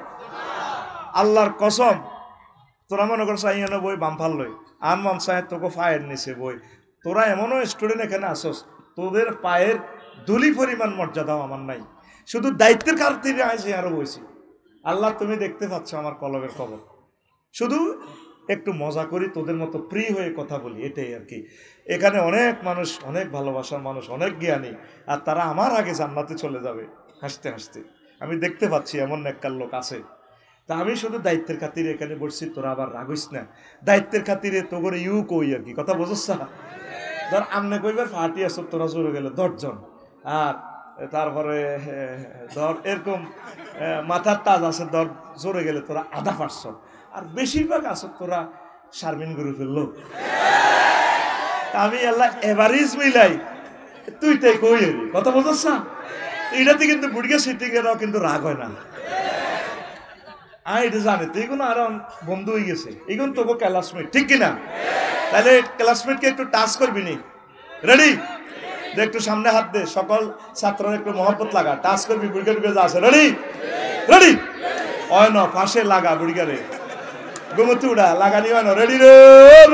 আল্লাহর কসম, তোরা মনে করছ আইয়ানো বই বামফাল লই, আর মন সাহেব তোকে ফায়ের নিছে বই, তোরা এমনও স্টুডেন্ট এখানে আসস, তোদের পায়ের দুলি পরিমাণ মর্যাদাও আমার নাই, শুধু দায়িত্বের খাতিরে আইসি আরো বইছি। আল্লাহ তুমি দেখতে পাচ্ছ আমার কলবের খবর, শুধু একটু মজা করি, তোদের মতো ফ্রি হয়ে কথা বলি, এটাই আর কি। এখানে অনেক মানুষ, অনেক ভালোবাসার মানুষ, অনেক জ্ঞানী, আর তারা আমার আগে জান্নাতে চলে যাবে হাসতে হাসতে, আমি দেখতে পাচ্ছি এমন নেককার লোক আছে। তা আমি শুধু দায়িত্বের খাতিরে এখানে বসছি, তোরা আবার রাগিস না, দায়িত্বের খাতিরে তো করে ইউ কই আর কি, কথা বোঝস না? ধর আমনে কইবার ফাটি আস, তোরা জোরে গেলে 10 জন, আর তারপরে ধর এরকম মাথার তাজ আছে, ধর জোরে গেলে তোরা 1/2%, আর বেশিরভাগ আস তোরা শারমিন গুরু ফেললো। আমি আল্লাহ এভারেজ মিলাই, তুই তাই কই এলি, কথা বোঝস না? এটাতে কিন্তু বুড়িয়া সিটিং এরাও কিন্তু রাগ হয় না, এটা জানে তো, এগুলো আর বন্ধু হয়ে গেছে, এগুলো তোকে ক্লাসমেট, ঠিক কিনা? তাহলে ক্লাসমেটকে একটু টাচ করবি নি, রেডি? একটু সামনে হাত দে, সকল ছাত্ররা একটু মহব্বত লাগা, টাচ করবি, বুড়িকা ঢুকে যা আছে, রেডি রেডি, হয় না পাশে লাগা, বুড়িকারে ঘুমোতে উড়া লাগানি হয় না, রেডি রে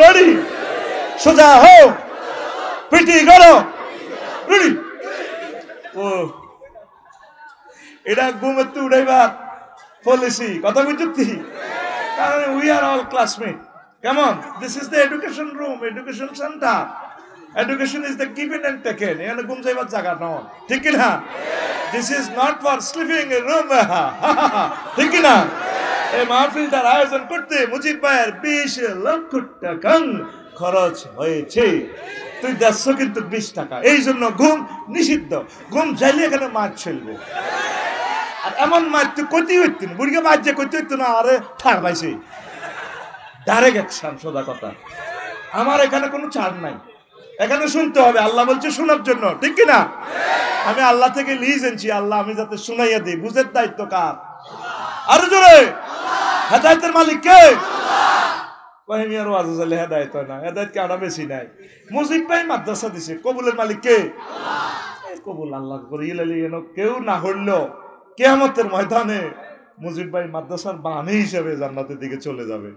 রেডি, সোজা হো, পিটি করো রেডি ও এটা ঘুমের তো উড়াইবার পলিসি কথা বুঝছি কারণ উই আর অল ক্লাসমেট কেমন this is the education room education centre education is the given and taken এখানে ঘুম যাইবার জায়গা নয় ঠিক কিনা this is not for sleeping a room ঠিক কিনা এই মাহফিলটার আয়োজন করতে মুজিব ভাইয়ের 20 লক্ষ টাকা খরচ হয়েছে তুই 150 কিন্তু 20 টাকা এই জন্য ঘুম নিষিদ্ধ ঘুম চাইলে এখানে মাছ ছেলবো আর এমন মাছ তুই কইতেই হইত না বুড়িকে মাছ যে কইতে হইত না আরে ঠাড় পাইছে ডাইরেক্ট অ্যাকশন সোজা কথা আমার এখানে কোনো ছাড় নাই এখানে শুনতে হবে আল্লাহ বলছে শোনার জন্য ঠিক কিনা আমি আল্লাহ থেকে লিজ এনেছি আল্লাহ আমি যাতে শুনাইয়া দিই বুঝের দায়িত্ব কার আরো জোরে হেদায়েতের মালিক কে কহিমি আর ওয়াজ চাইলে হেদায়েত হয় না হেদায়েত কে আমরা বেশি নাই মুজিব ভাই মাদ্রাসা দিছে কবুলের মালিক কে কবুল আল্লাহ করে কেউ না হইলো কিয়ামতের ময়দানে মুজিব ভাই মাদ্রাসার বাণী হিসেবে জান্নাতের দিকে চলে যাবে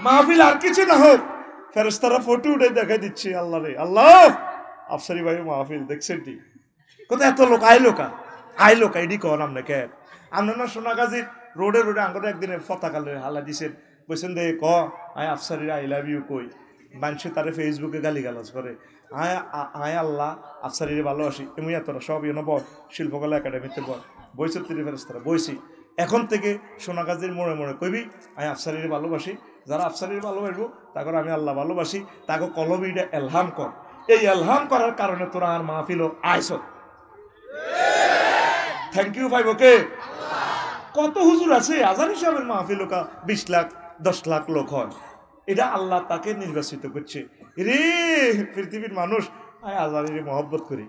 মাহফিল আর কিছু না হোক ফেরেশতারা ফটো উঠে দেখাই দিচ্ছে আল্লাহ রে আল্লাহ আফসারি ভাই মাহফিল দেখছেন ঠিক কোথায় এত লোক আইলো কা এডি কন আপনি কে আমরা না সোনাগাজীর রোডে আঙ্গরে একদিনে পতাকা হালা দিছেন বলছেন দে ক আয় আফসারি আই লাভ ইউ কই মানুষে তারে ফেসবুকে গালিগালাজ করে আয় আল্লাহ আফসারিরে ভালোবাসি এমনি এত সব শিল্পকলা একাডেমিতে বইছে তিনি ফেরেশতারা বইছি এখন থেকে সোনাগাজীর মোড়ে মোড়ে কইবি আমি আফসারিরে ভালোবাসি যারা আফসারিরে ভালোবাসবো তাকে আমি আল্লাহ ভালোবাসি তাকে কলবিটা এলহাম কর এই এলহাম করার কারণে তোরা আর মাহফিল আইস থ্যাংক ইউ ভাই ওকে কত হুজুর আছে আজান হিসাবের মাহফিল 20 লাখ 10 লাখ লোক হয় এটা আল্লাহ তাকে নির্বাচিত করছে রে পৃথিবীর মানুষ আজানের মহব্বত করি